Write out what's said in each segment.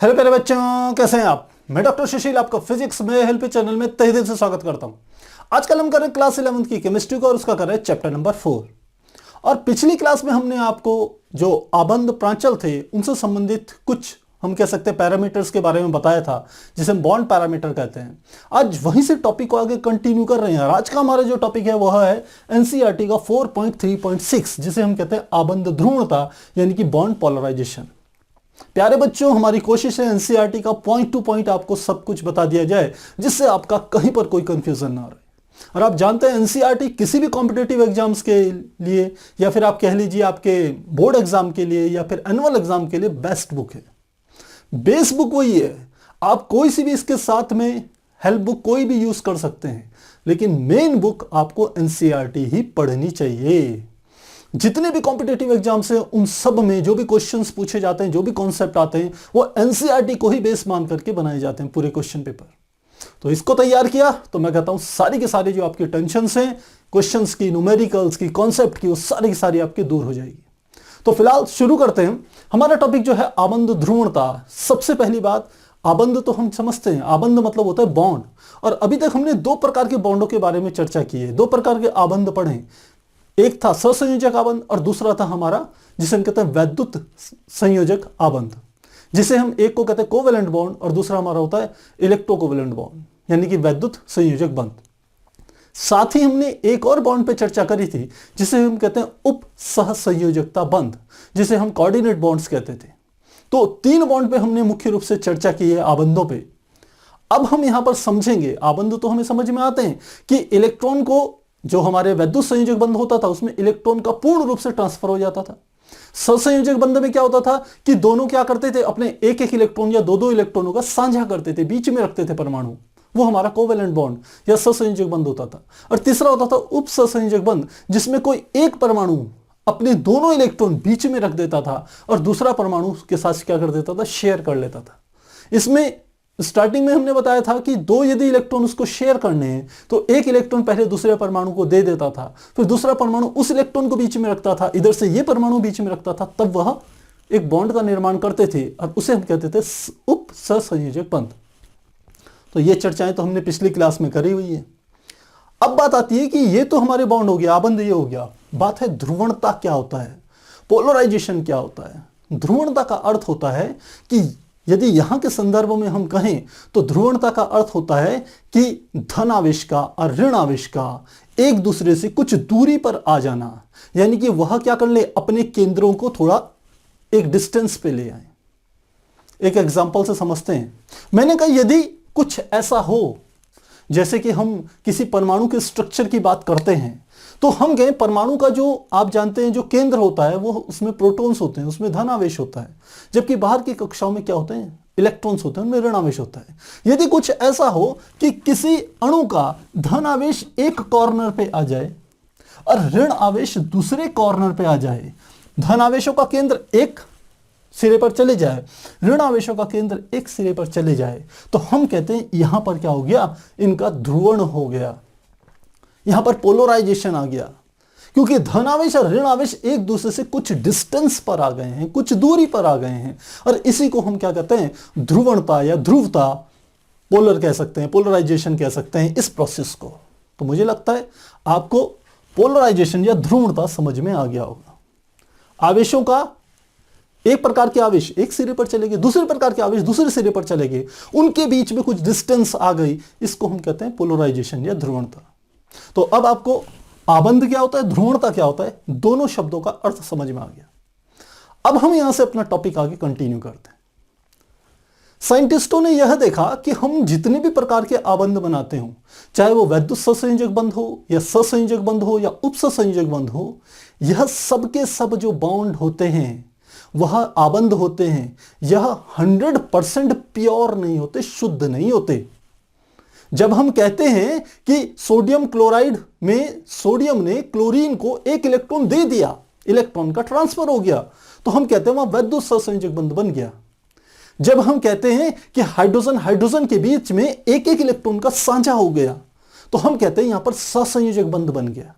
Hello प्यारे बच्चों, कैसे हैं आप। मैं डॉक्टर सुशील आपका फिजिक्स में हेल्प चैनल में तहे दिल से स्वागत करता हूं। आजकल हम कर रहे हैं क्लास 11 की केमिस्ट्री को और उसका कर रहे हैं चैप्टर नंबर 4। और पिछली क्लास में हमने आपको जो आबंध प्रांचल थे उनसे संबंधित कुछ हम कह सकते हैं पैरामीटर्स के बारे में बताया था, जिसे हम बॉन्ड पैरामीटर कहते हैं। आज वहीं से टॉपिक को आगे कंटिन्यू कर रहे हैं। आज का हमारा जो टॉपिक है वह है एनसीईआरटी का 4.3.6, जिसे हम कहते हैं आबंध ध्रुवणता यानी कि बॉन्ड पोलराइजेशन। प्यारे बच्चों, हमारी कोशिश है एनसीईआरटी का पॉइंट टू पॉइंट आपको सब कुछ बता दिया जाए, जिससे आपका कहीं पर कोई कंफ्यूजन ना रहे। और आप जानते हैं एनसीईआरटी किसी भी कॉम्पिटिटिव एग्जाम्स के लिए या फिर आप कह लीजिए आपके बोर्ड एग्जाम के लिए या फिर एनुअल एग्जाम के लिए बेस्ट बुक है। बेस बुक वही है। आप कोई सी भी इसके साथ में हेल्प बुक कोई भी यूज कर सकते हैं, लेकिन मेन बुक आपको एनसीईआरटी ही पढ़नी चाहिए। जितने भी कॉम्पिटिटिव एग्जाम्स हैं उन सब में जो भी क्वेश्चंस पूछे जाते हैं, जो भी कॉन्सेप्ट आते हैं, वो एनसीईआरटी को ही बेस मान करके बनाए जाते हैं पूरे क्वेश्चन पेपर। तो इसको तैयार किया तो मैं कहता हूं सारी के सारी जो आपकी टेंशंस हैं क्वेश्चंस की, न्यूमेरिकल्स की, कॉन्सेप्ट की, वो सारी की सारी आपकी दूर हो जाएगी। तो फिलहाल शुरू करते हैं। हमारा टॉपिक जो है आबंध ध्रुवणता। सबसे पहली बात, आबंध तो हम समझते हैं, आबंध मतलब होता है बॉन्ड। और अभी तक हमने दो प्रकार के बॉन्डों के बारे में चर्चा की है, दो प्रकार के आबंध पढ़े। एक था सहसंयोजक आबंध और दूसरा था हमारा जिसे हम कहते हैं वैद्युत संयोजक आबंध, जिसे हम एक को कहते हैं कोवेलेंट बॉन्ड और दूसरा हमारा होता है इलेक्ट्रोकोवेलेंट बॉन्ड यानी कि वैद्युत संयोजक बंध। साथ ही हमने एक और बॉन्ड पे चर्चा करी थी जिसे हम कहते हैं उप सहसंयोजकता बंध, जिसे हम कोऑर्डिनेट बॉन्ड्स कहते थे। तो तीन बॉन्ड पे हमने मुख्य रूप से चर्चा की है आबंधों पे। अब हम यहां पर समझेंगे, आबंध तो हमें समझ में आते हैं कि इलेक्ट्रॉन को, जो हमारे वैद्युत संयोजक बंध होता था उसमें इलेक्ट्रॉन का पूर्ण रूप से ट्रांसफर हो जाता था। सहसंयोजक बंध में क्या होता था कि दोनों क्या करते थे, अपने एक एक इलेक्ट्रॉन या दो दो इलेक्ट्रॉनों का साझा करते थे, बीच में रखते थे परमाणु। वो हमारा कोवेलेंट बॉन्ड या सहसंयोजक बंध होता था। और तीसरा होता था उप सहसंयोजक बंध, जिसमें कोई एक परमाणु अपने दोनों इलेक्ट्रॉन बीच में रख देता था और दूसरा परमाणु के साथ क्या कर देता था, शेयर कर लेता था। इसमें स्टार्टिंग में हमने बताया था कि दो यदि इलेक्ट्रॉन उसको शेयर करने हैं तो एक इलेक्ट्रॉन पहले दूसरे परमाणु को दे देता था, फिर दूसरा परमाणु उस इलेक्ट्रॉन को बीच में रखता था, इधर से ये परमाणु बीच में रखता था, तब वह एक बॉन्ड का निर्माण करते थे और उसे हम कहते थे उप सहसंयोजक बंध। तो ये चर्चाएं तो हमने पिछली क्लास में करी हुई है। अब बात आती है कि ये तो हमारे बॉन्ड हो गया, आबंध ये हो गया। बात है ध्रुवणता क्या होता है, पोलराइजेशन क्या होता है। ध्रुवणता का अर्थ होता है कि यदि यहां के संदर्भ में हम कहें तो ध्रुवणता का अर्थ होता है कि धन आवेश का और ऋण आवेश का एक दूसरे से कुछ दूरी पर आ जाना, यानी कि वह क्या कर ले, अपने केंद्रों को थोड़ा एक डिस्टेंस पे ले आए। एक एग्जांपल से समझते हैं। मैंने कहा यदि कुछ ऐसा हो जैसे कि हम किसी परमाणु के स्ट्रक्चर की बात करते हैं तो हम कहें परमाणु का जो आप जानते हैं जो केंद्र होता है वो उसमें प्रोटॉन्स होते हैं, उसमें धन आवेश होता है, जबकि बाहर की कक्षाओं में क्या होते हैं, इलेक्ट्रॉन्स होते हैं, उनमें ऋण आवेश होता है। यदि कुछ ऐसा हो कि किसी अणु का धन आवेश एक कॉर्नर पे आ जाए और ऋण आवेश दूसरे कॉर्नर पे आ जाए, धन आवेशों का केंद्र एक सिरे पर चले जाए, ऋण आवेशों का केंद्र एक सिरे पर चले जाए, तो हम कहते हैं यहां पर क्या हो गया, इनका ध्रुवण हो गया, यहां पर पोलराइजेशन आ गया। क्योंकि धन आवेश और ऋण आवेश एक दूसरे से कुछ डिस्टेंस पर आ गए हैं, कुछ दूरी पर आ गए हैं, और इसी को हम क्या कहते हैं, ध्रुवणता या ध्रुवता, पोलर कह सकते हैं, पोलराइजेशन कह सकते हैं इस प्रोसेस को। तो मुझे लगता है आपको पोलराइजेशन या ध्रुवणता समझ में आ गया होगा। आवेशों का एक प्रकार के आवेश एक सिरे पर चले गए, दूसरे प्रकार के आवेश दूसरे सिरे पर चले गए, उनके बीच में कुछ डिस्टेंस आ गई, इसको हम कहते हैं पोलराइजेशन या ध्रुवणता। तो अब आपको आबंध क्या होता है, ध्रुवणता क्या होता है, दोनों शब्दों का अर्थ समझ में आ गया। अब हम यहां से अपना टॉपिक आगे कंटिन्यू करते हैं। साइंटिस्टों ने यह देखा कि हम जितने भी प्रकार के आबंध बनाते हो, चाहे वो वैद्युत सहसंयोजक बंध हो या सहसंयोजक बंध हो या उप सहसंयोजक बंध हो, यह सबके सब जो बॉन्ड होते हैं वह आबंध होते हैं, यह 100% प्योर नहीं होते, शुद्ध नहीं होते। जब हम कहते हैं कि सोडियम क्लोराइड में सोडियम ने क्लोरीन को एक इलेक्ट्रॉन दे दिया, इलेक्ट्रॉन का ट्रांसफर हो गया, तो हम कहते हैं वहां वैद्युत सहसंयोजक बंध बन गया। जब हम कहते हैं कि हाइड्रोजन हाइड्रोजन के बीच में एक एक इलेक्ट्रॉन का साझा हो गया, तो हम कहते हैं यहां पर सहसंयोजक बंध बन गया।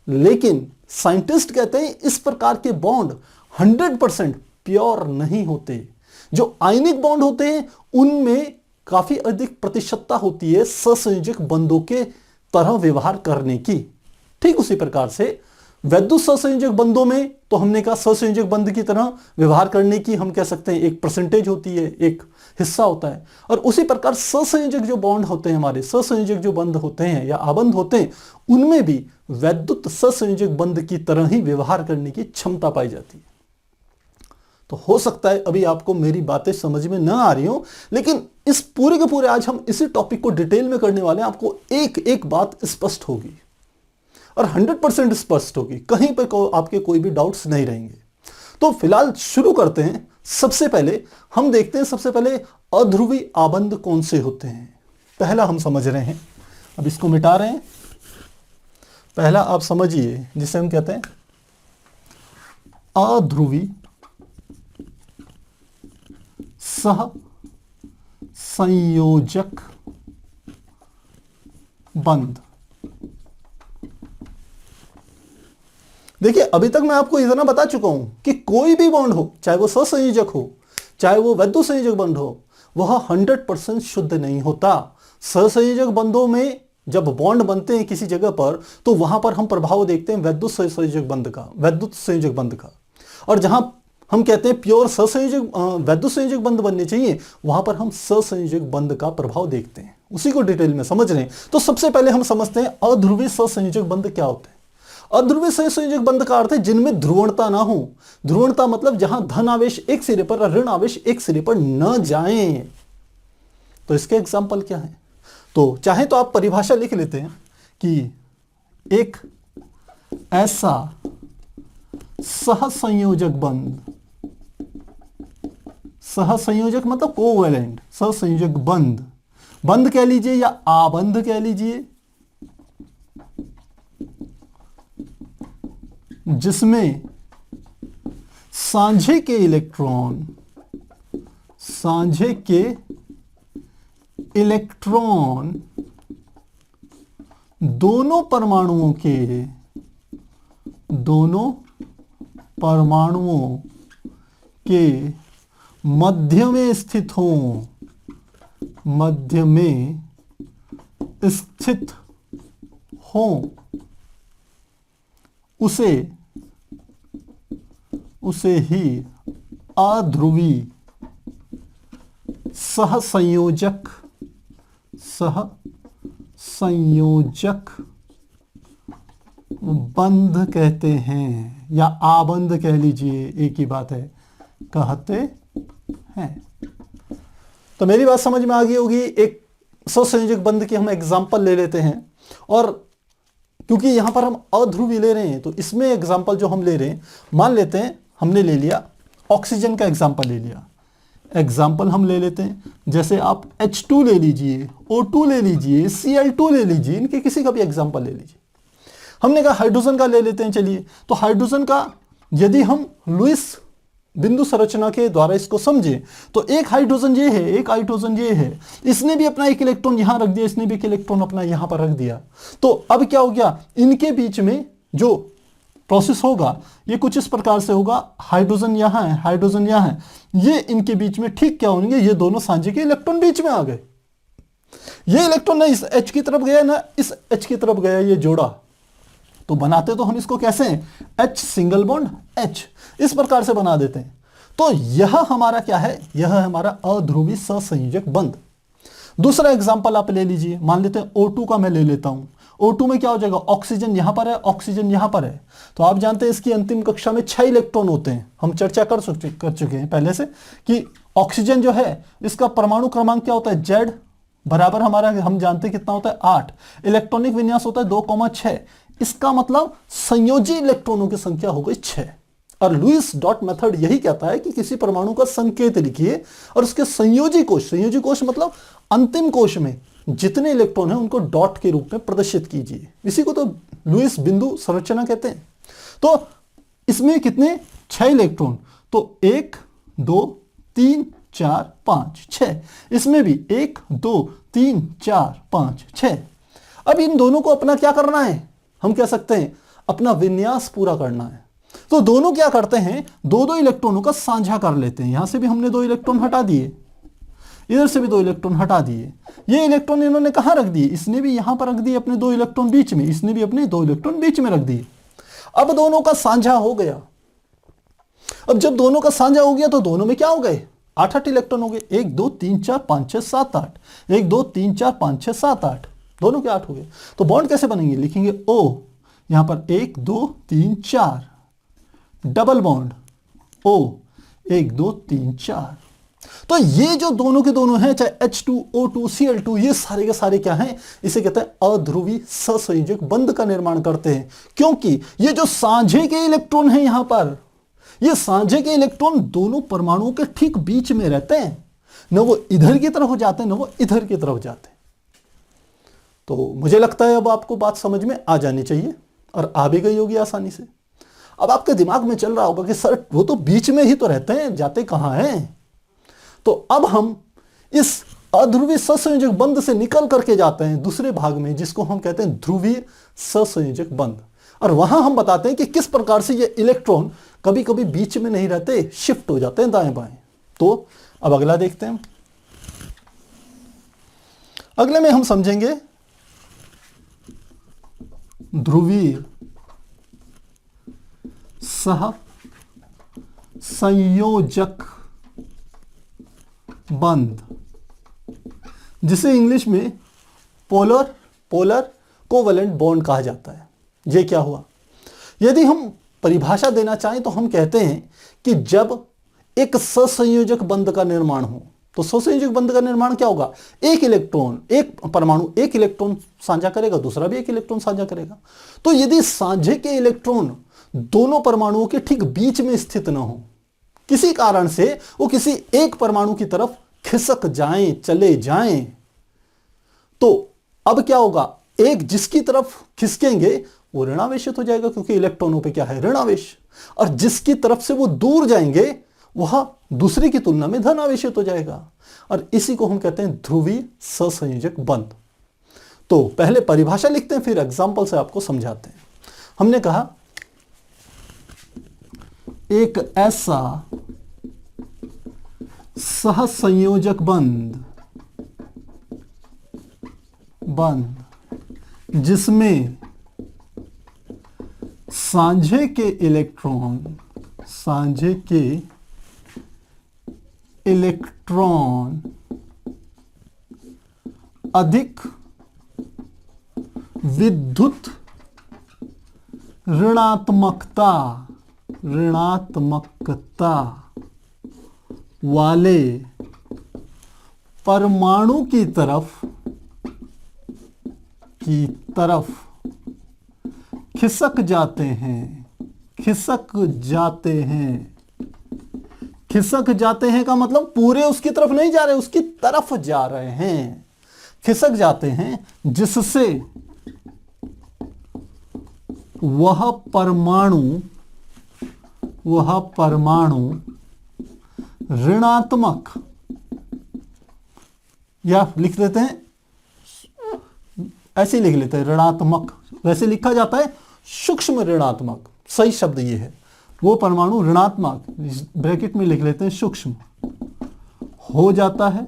लेकिन साइंटिस्ट कहते हैं इस प्रकार के बॉन्ड 100% प्योर नहीं होते, जो आयनिक बॉन्ड होते हैं उनमें काफी अधिक प्रतिशतता होती है सहसंयोजक बंधों के तरह व्यवहार करने की। ठीक उसी प्रकार से वैद्युत सहसंयोजक बंधों में तो हमने कहा सहसंयोजक बंध की तरह व्यवहार करने की हम कह सकते हैं एक परसेंटेज होती है, एक हिस्सा होता है। और उसी प्रकार सहसंयोजक जो बॉन्ड होते हैं, हमारे सहसंयोजक जो बंध होते हैं या आबंध होते हैं, उनमें भी वैद्युत सहसंयोजक बंध की तरह ही व्यवहार करने की क्षमता पाई जाती है। तो हो सकता है अभी आपको मेरी बातें समझ में ना आ रही हो, लेकिन इस पूरे के पूरे आज हम इसी टॉपिक को डिटेल में करने वाले हैं। आपको एक एक बात स्पष्ट होगी और 100% स्पष्ट होगी, कहीं पर आपके कोई भी डाउट्स नहीं रहेंगे। तो फिलहाल शुरू करते हैं। सबसे पहले हम देखते हैं, सबसे पहले अध्रुवी आबंध कौन से होते हैं। पहला हम समझ रहे हैं, अब इसको मिटा रहे हैं। पहला आप समझिए जिसे हम कहते हैं अध्रुवी सह संयोजक बंध। देखिए अभी तक मैं आपको इतना बता चुका हूं कि कोई भी बॉन्ड हो, चाहे वो सहसंयोजक हो चाहे वो वैद्युत संयोजक बंध हो, वह 100% शुद्ध नहीं होता। सहसंयोजक बंधों में जब बॉन्ड बनते हैं किसी जगह पर तो वहां पर हम प्रभाव देखते हैं वैद्युत संयोजक बंध का, वैद्युत संयोजक बंध का। और जहां हम कहते हैं प्योर सहसंयोजक वैद्युत संयोजक बंध बनने चाहिए, वहां पर हम सहसंयोजक बंध का प्रभाव देखते हैं। उसी को डिटेल में समझ रहे हैं। तो सबसे पहले हम समझते हैं अध्रुवी सहसंयोजक बंध क्या होते हैं। अध्रुवीय सहसंयोजक बंध का अर्थ है जिनमें ध्रुवणता ना हो। ध्रुवणता मतलब जहां धन आवेश एक सिरे पर और ऋण आवेश एक सिरे पर न जाएं। तो इसके एग्जाम्पल क्या है? तो चाहे तो आप परिभाषा लिख लेते हैं कि एक ऐसा सहसंयोजक बंध, सहसंयोजक मतलब कोवैलेंट, सहसंयोजक बंध, बंध कह लीजिए या आबंध कह लीजिए, जिसमें साझे के इलेक्ट्रॉन, साझे के इलेक्ट्रॉन दोनों परमाणुओं के मध्य में स्थित हों, मध्य में स्थित हों, उसे ही अध्रुवी सहसंयोजक बंध कहते हैं, या आबंध कह लीजिए, एक ही बात है, कहते हैं। तो मेरी बात समझ में आ गई होगी। एक सहसंयोजक बंध की हम एग्जांपल ले लेते हैं, और क्योंकि यहां पर हम अध्रुवी ले रहे हैं तो इसमें एग्जांपल जो हम ले रहे हैं, मान लेते हैं हमने ले लिया ऑक्सीजन का एग्जांपल ले लिया। एग्जाम्पल हम ले लेते हैं, जैसे आप H2 ले लीजिए, O2 ले लीजिए, Cl2 ले लीजिए, इनके किसी का भी एग्जाम्पल ले लीजिए। हमने कहा हाइड्रोजन का ले लेते हैं। चलिए, तो हाइड्रोजन का यदि हम लुईस बिंदु संरचना के द्वारा इसको समझें तो एक हाइड्रोजन ये है, एक हाइड्रोजन ये है, इसने भी अपना एक इलेक्ट्रॉन यहां रख दिया, इसने भी एक इलेक्ट्रॉन अपना यहां पर रख दिया। तो अब क्या हो गया, इनके बीच में जो प्रोसेस होगा ये कुछ इस प्रकार से होगा। हाइड्रोजन यहां है, हाइड्रोजन यहां है, ये इनके बीच में ठीक क्या होंगे, ये दोनों साझे के इलेक्ट्रॉन बीच में आ गए। ये इलेक्ट्रॉन ना इस H की तरफ गया ना इस H की तरफ गया, ये जोड़ा। तो बनाते तो हम इसको कैसे हैं, H सिंगल बॉन्ड H, इस प्रकार से बना देते हैं। तो यह हमारा क्या है, यह है हमारा अध्रुवी सहसंयोजक बंध। दूसरा एग्जांपल आप ले लीजिए, मान लेते हैं O2 का मैं ले लेता हूं। O2 में क्या हो जाएगा, ऑक्सीजन यहां पर है, ऑक्सीजन यहां पर है। तो आप जानते हैं इसकी अंतिम कक्षा में 6 इलेक्ट्रॉन होते हैं। हम चर्चा कर चुके हैं पहले से कि ऑक्सीजन जो है इसका परमाणु क्रमांक क्या होता है, Z बराबर हमारा हम जानते हैं कितना होता है 8। इलेक्ट्रॉनिक विन्यास होता है 2,6। इसका मतलब संयोजी इलेक्ट्रॉनों की संख्या हो गई 6। और लुईस डॉट मेथड यही कहता है कि किसी परमाणु का संकेत लिखिए और उसके संयोजी कोश मतलब अंतिम कोश में जितने इलेक्ट्रॉन हैं उनको डॉट के रूप में प्रदर्शित कीजिए। इसी को तो लुईस बिंदु संरचना कहते हैं। तो इसमें कितने, 6 इलेक्ट्रॉन, तो 1 2 3 4 5 6, इसमें भी 1 2 3 4 5 6। अब इन दोनों को अपना क्या करना है, हम कह सकते हैं अपना विन्यास पूरा करना है। तो दोनों क्या करते हैं, दो दो इलेक्ट्रॉनों का साझा कर लेते हैं। यहां से भी हमने दो इलेक्ट्रॉन हटा दिए, इधर से भी दो इलेक्ट्रॉन हटा दिए। ये इलेक्ट्रॉन इन्होंने कहां रख दिए, इसने भी यहां पर रख दिए अपने दो इलेक्ट्रॉन बीच में, इसने भी अपने दो इलेक्ट्रॉन बीच में रख दिए। अब दोनों का साझा हो गया। अब जब दोनों का साझा हो गया तो दोनों में क्या हो गए, 8 इलेक्ट्रॉन हो गए। 1 2 3 4 5 6 7 8, 1 2 3 4 5 6 7 8, दोनों के 8 हो गए। तो बॉन्ड कैसे बनेंगे, लिखेंगे O, यहां पर 1 2 3 4, डबल बॉन्ड O, 1 2 3 4। तो ये जो दोनों के दोनों हैं, चाहे H2O2 Cl2, ये सारे के सारे क्या हैं, इसे कहते हैं अध्रुवी ससंयोजक बंध का निर्माण करते हैं। क्योंकि ये जो साझे के इलेक्ट्रॉन हैं, यहां पर ये साझे के इलेक्ट्रॉन दोनों परमाणुओं के ठीक बीच में रहते हैं, न वो इधर की तरफ जाते हैं न वो इधर की तरफ जाते हैं। तो मुझे लगता है अब आपको बात समझ में आ जानी चाहिए, और आ भी गई होगी आसानी से। अब आपके दिमाग में चल रहा होगा कि सर वो तो बीच में ही तो रहते हैं, जाते कहां हैं। तो अब हम इस अध्रुवीय ससंयोजक बंध से निकल करके जाते हैं दूसरे भाग में, जिसको हम कहते हैं ध्रुवीय ससंयोजक बंध। और वहां हम बताते हैं कि किस प्रकार से ये इलेक्ट्रॉन कभी कभी बीच में नहीं रहते, शिफ्ट हो जाते हैं दाएं बाएं। तो अब अगला देखते हैं। अगले में हम समझेंगे ध्रुवीय सह संयोजक बंध, जिसे इंग्लिश में पोलर कोवेलेंट बॉन्ड कहा जाता है। ये क्या हुआ, यदि हम परिभाषा देना चाहें तो हम कहते हैं कि जब एक ससंयोजक बंध का निर्माण हो, तो ससंयोजक बंध का निर्माण क्या होगा, एक इलेक्ट्रॉन, एक परमाणु एक इलेक्ट्रॉन साझा करेगा, दूसरा भी एक इलेक्ट्रॉन साझा करेगा। तो यदि साझे के इलेक्ट्रॉन दोनों परमाणुओं के ठीक बीच में स्थित न हो, किसी कारण से वो किसी एक परमाणु की तरफ खिसक जाएं, चले जाएं, तो अब क्या होगा, एक जिसकी तरफ खिसकेंगे वो ऋणावेशित हो जाएगा, क्योंकि इलेक्ट्रॉनों पे क्या है, ऋणावेश। और जिसकी तरफ से वो दूर जाएंगे वह दूसरे की तुलना में धनावेशित हो जाएगा। और इसी को हम कहते हैं ध्रुवीय ससंयोजक बंध। तो पहले परिभाषा लिखते हैं, फिर एग्जाम्पल से आपको समझाते हैं। हमने कहा एक ऐसा सहसंयोजक बंध जिसमें साझे के इलेक्ट्रॉन अधिक विद्युत ऋणात्मकता वाले परमाणु की तरफ खिसक जाते हैं का मतलब पूरे उसकी तरफ नहीं जा रहे, उसकी तरफ जा रहे हैं, खिसक जाते हैं, जिससे वह परमाणु ऋणात्मक, या लिख देते हैं ऐसे लिख लेते हैं ऋणात्मक, वैसे लिखा जाता है सूक्ष्म ऋणात्मक, सही शब्द ये है। वो परमाणु ऋणात्मक, ब्रैकेट में लिख लेते हैं सूक्ष्म, हो जाता है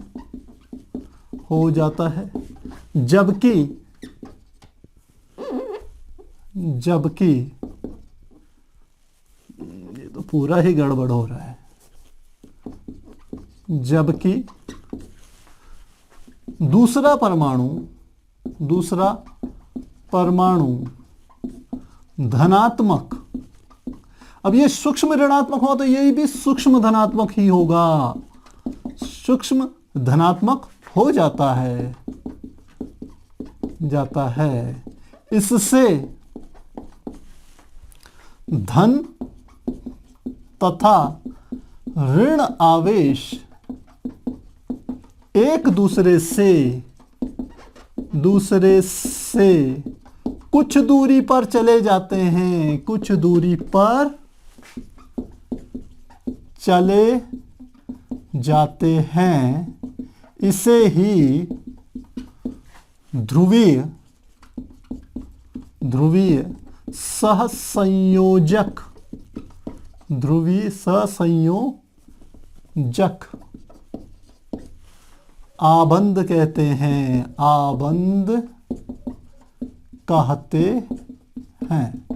जबकि ये तो पूरा ही गड़बड़ हो रहा है, जबकि दूसरा परमाणु धनात्मक, अब ये सूक्ष्म ऋणात्मक हो तो यही भी सूक्ष्म धनात्मक ही होगा, सूक्ष्म धनात्मक हो जाता है। इससे धन तथा ऋण आवेश एक दूसरे से कुछ दूरी पर चले जाते हैं, इसे ही ध्रुवीय सहसंयोजक ध्रुवीय सहसंयोजक आबंध कहते हैं, आबंध कहते हैं।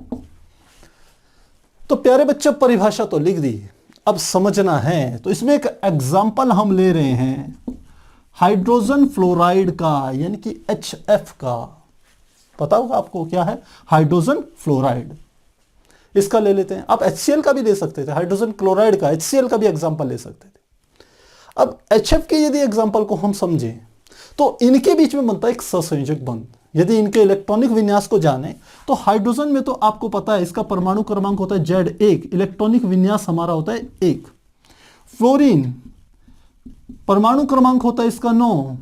तो प्यारे बच्चों परिभाषा तो लिख दी, अब समझना है। तो इसमें एक एग्जाम्पल हम ले रहे हैं हाइड्रोजन फ्लोराइड का, यानी कि HF का। पता होगा आपको क्या है हाइड्रोजन फ्लोराइड, इसका ले लेते हैं। आप HCl का भी ले सकते थे, हाइड्रोजन क्लोराइड का HCl का भी एग्जाम्पल ले सकते थे। अब HF के यदि एग्जाम्पल को हम समझें तो इनके बीच में बनता है एक सहसंयोजक बंध। यदि इनके इलेक्ट्रॉनिक विन्यास को जाने तो हाइड्रोजन में तो आपको पता है इसका परमाणु क्रमांक होता है Z1, इलेक्ट्रॉनिक विन्यास हमारा होता है 1। फ्लोरीन परमाणु क्रमांक होता है इसका 9,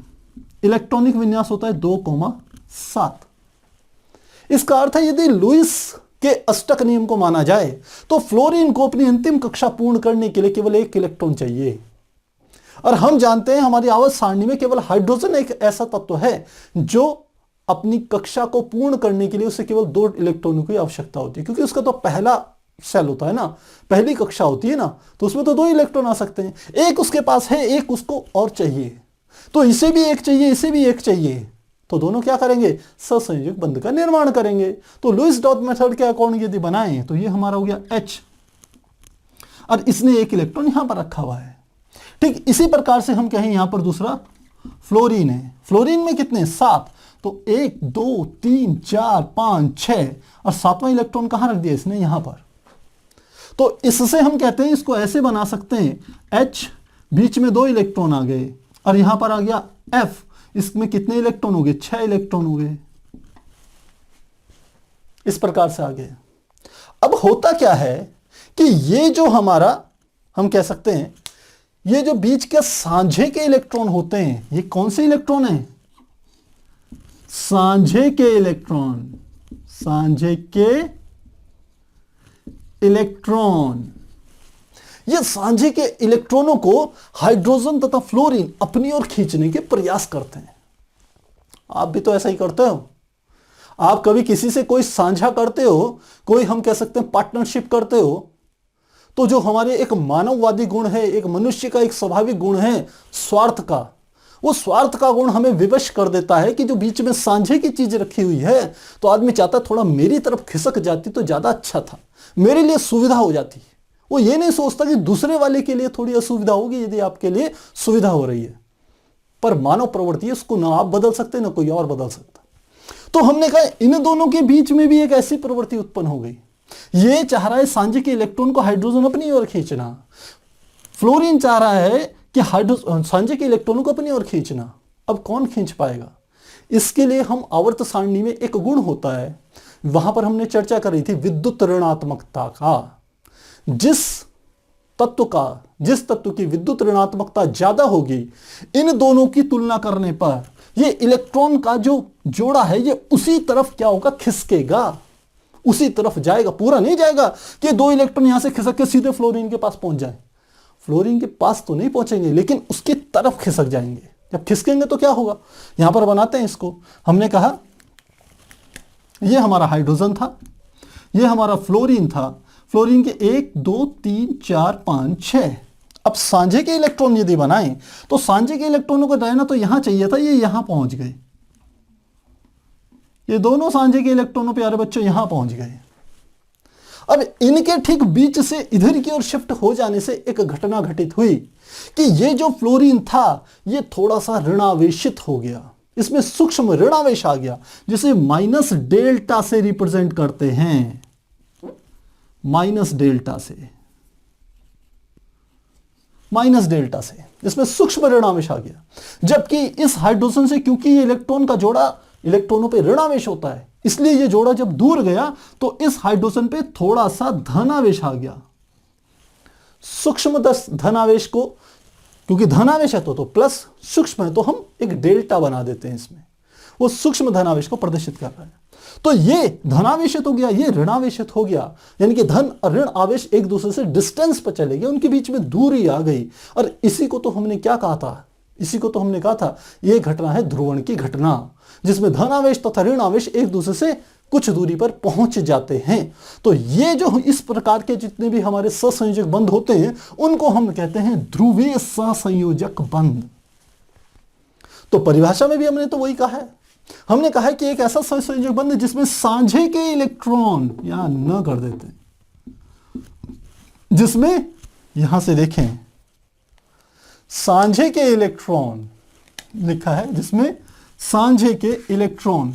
इलेक्ट्रॉनिक विन्यास होता है 2,7। इसका अर्थ है यदि लुईस के अष्टक नियम को माना जाए तो फ्लोरीन को अपनी अंतिम कक्षा पूर्ण करने के लिए केवल 1 इलेक्ट्रॉन चाहिए। और हम जानते हैं हमारी आवर्त सारणी में केवल हाइड्रोजन एक ऐसा तत्व है जो अपनी कक्षा को पूर्ण करने के लिए उसे केवल 2 इलेक्ट्रॉनों की आवश्यकता होती है, क्योंकि उसका तो पहला सेल होता है ना, पहली कक्षा होती है ना, तो उसमें तो 2 इलेक्ट्रॉन आ सकते हैं। एक उसके पास है, एक उसको और चाहिए, तो इसे भी एक चाहिए, इसे भी एक चाहिए, तो दोनों क्या करेंगे सहसंयोजक बंध का निर्माण करेंगे। तो लुईस डॉट मेथड के अकॉर्डिंग यदि बनाएं तो ये हमारा हो गया H, और इसने 1 इलेक्ट्रॉन यहां पर रखा हुआ है। ठीक इसी प्रकार से हम कहें यहां पर दूसरा फ्लोरीन है। फ्लोरीन में कितने 7, तो 1 2 3 4 5 6 और 7वां इलेक्ट्रॉन कहां रख दिया इसने यहां पर। तो इससे हम कहते हैं इसको ऐसे बना सकते हैं H, बीच में 2 इलेक्ट्रॉन आ गए, और यहां पर आ गया F, इसमें कितने इलेक्ट्रॉन हो गए 6 इलेक्ट्रॉन हो गए। इस प्रकार से आ गए। अब होता क्या है कि ये जो हमारा हम कह सकते हैं ये जो बीच के सांझे के इलेक्ट्रॉन होते हैं, ये कौन से इलेक्ट्रॉन हैं सांझे के इलेक्ट्रॉन, सांझे के इलेक्ट्रॉन। ये सांझे के इलेक्ट्रॉनों को हाइड्रोजन तथा फ्लोरीन अपनी ओर खींचने के प्रयास करते हैं। आप भी तो ऐसा ही करते हो। आप कभी किसी से कोई साझा करते हो, कोई हम कह सकते हैं पार्टनरशिप करते हो, तो जो हमारे एक मानववादी गुण है, एक मनुष्य का एक स्वाभाविक गुण है स्वार्थ का, वो स्वार्थ का गुण हमें विवश कर देता है कि जो बीच में सांझे की चीज रखी हुई है तो आदमी चाहता थोड़ा मेरी तरफ खिसक जाती तो ज्यादा अच्छा था, मेरे लिए सुविधा हो जाती। वो ये नहीं सोचता कि दूसरे वाले के लिए थोड़ी असुविधा होगी यदि आपके लिए सुविधा हो रही है। पर मानव प्रवृत्ति है, उसको ना आप बदल सकते ना कोई और बदल सकता। तो हमने कहा इन दोनों के बीच में भी एक ऐसी प्रवृत्ति उत्पन्न हो गई। ये चाह रहा है सांझे के इलेक्ट्रॉन को हाइड्रोजन अपनी ओर खींचना, फ्लोरीन चाह रहा है कि सांझे के इलेक्ट्रॉनों को अपनी ओर खींचना। अब कौन खींच पाएगा? इसके लिए हम आवर्त सारणी में एक गुण होता है, वहां पर हमने चर्चा करी थी विद्युत ऋणात्मकता का। जिस तत्व की विद्युत ऋणात्मकता ज्यादा होगी, इन दोनों की तुलना करने पर ये इलेक्ट्रॉन का जो जोड़ा है ये उसी तरफ क्या होगा खिसकेगा, उसी तरफ जाएगा। पूरा नहीं जाएगा कि 2 इलेक्ट्रॉन यहां से खिसक के सीधे फ्लोरीन के पास पहुंच जाए। फ्लोरीन के पास तो नहीं पहुंचेंगे, लेकिन उसकी तरफ खिसक जाएंगे। जब खिसकेंगे तो क्या होगा, यहां पर बनाते हैं इसको। हमने कहा यह हमारा हाइड्रोजन था, यह हमारा फ्लोरीन था। फ्लोरीन के 1 2 3 4 5 6। अब सांझे के इलेक्ट्रॉन यदि बनाएं तो सांझे के इलेक्ट्रॉनों को रहना तो यहां चाहिए था, ये यहां पहुंच गए। ये दोनों सांझे के इलेक्ट्रॉनों प्यारे बच्चों यहां पहुंच गए। अब इनके ठीक बीच से इधर की ओर शिफ्ट हो जाने से एक घटना घटित हुई कि ये जो फ्लोरीन था ये थोड़ा सा ऋणावेशित हो गया, इसमें सूक्ष्म ऋणावेश आ गया, जिसे माइनस डेल्टा से रिप्रेजेंट करते हैं। माइनस डेल्टा से इसमें सूक्ष्म ऋणावेश आ गया। जबकि इस हाइड्रोजन से क्योंकि ये इलेक्ट्रॉन का जोड़ा इलेक्ट्रॉनों पे ऋणावेश होता है, इसलिए ये जोड़ा जब दूर गया तो इस हाइड्रोजन पे थोड़ा सा धनावेश आ गया। सूक्ष्म धनावेश को, क्योंकि धनावेश है तो प्लस, सूक्ष्म है तो हम एक डेल्टा बना देते हैं इसमें, वो सूक्ष्म धनावेश को प्रदर्शित कर रहा है। तो ये धनावेशित हो गया, ये ऋणावेशित हो गया, यानी कि धन और ऋण आवेश एक दूसरे से डिस्टेंस पर चले गए, उनके बीच में दूरी आ गई। और इसी को तो हमने क्या कहा था, इसी को तो हमने कहा था ये घटना है ध्रुवण की घटना, जिसमें धनावेश तथा ऋण आवेश एक दूसरे से कुछ दूरी पर पहुंच जाते हैं। तो ये जो इस प्रकार के जितने भी हमारे सहसंयोजक बंध होते हैं उनको हम कहते हैं ध्रुवीय सहसंयोजक बंध। तो परिभाषा में भी हमने तो वही कहा है, हमने कहा है कि एक ऐसा सहसंयोजक बंध जिसमें साझे के इलेक्ट्रॉन, यहां न कर देते, जिसमें यहां से देखें साझे के इलेक्ट्रॉन लिखा है, जिसमें साझे के इलेक्ट्रॉन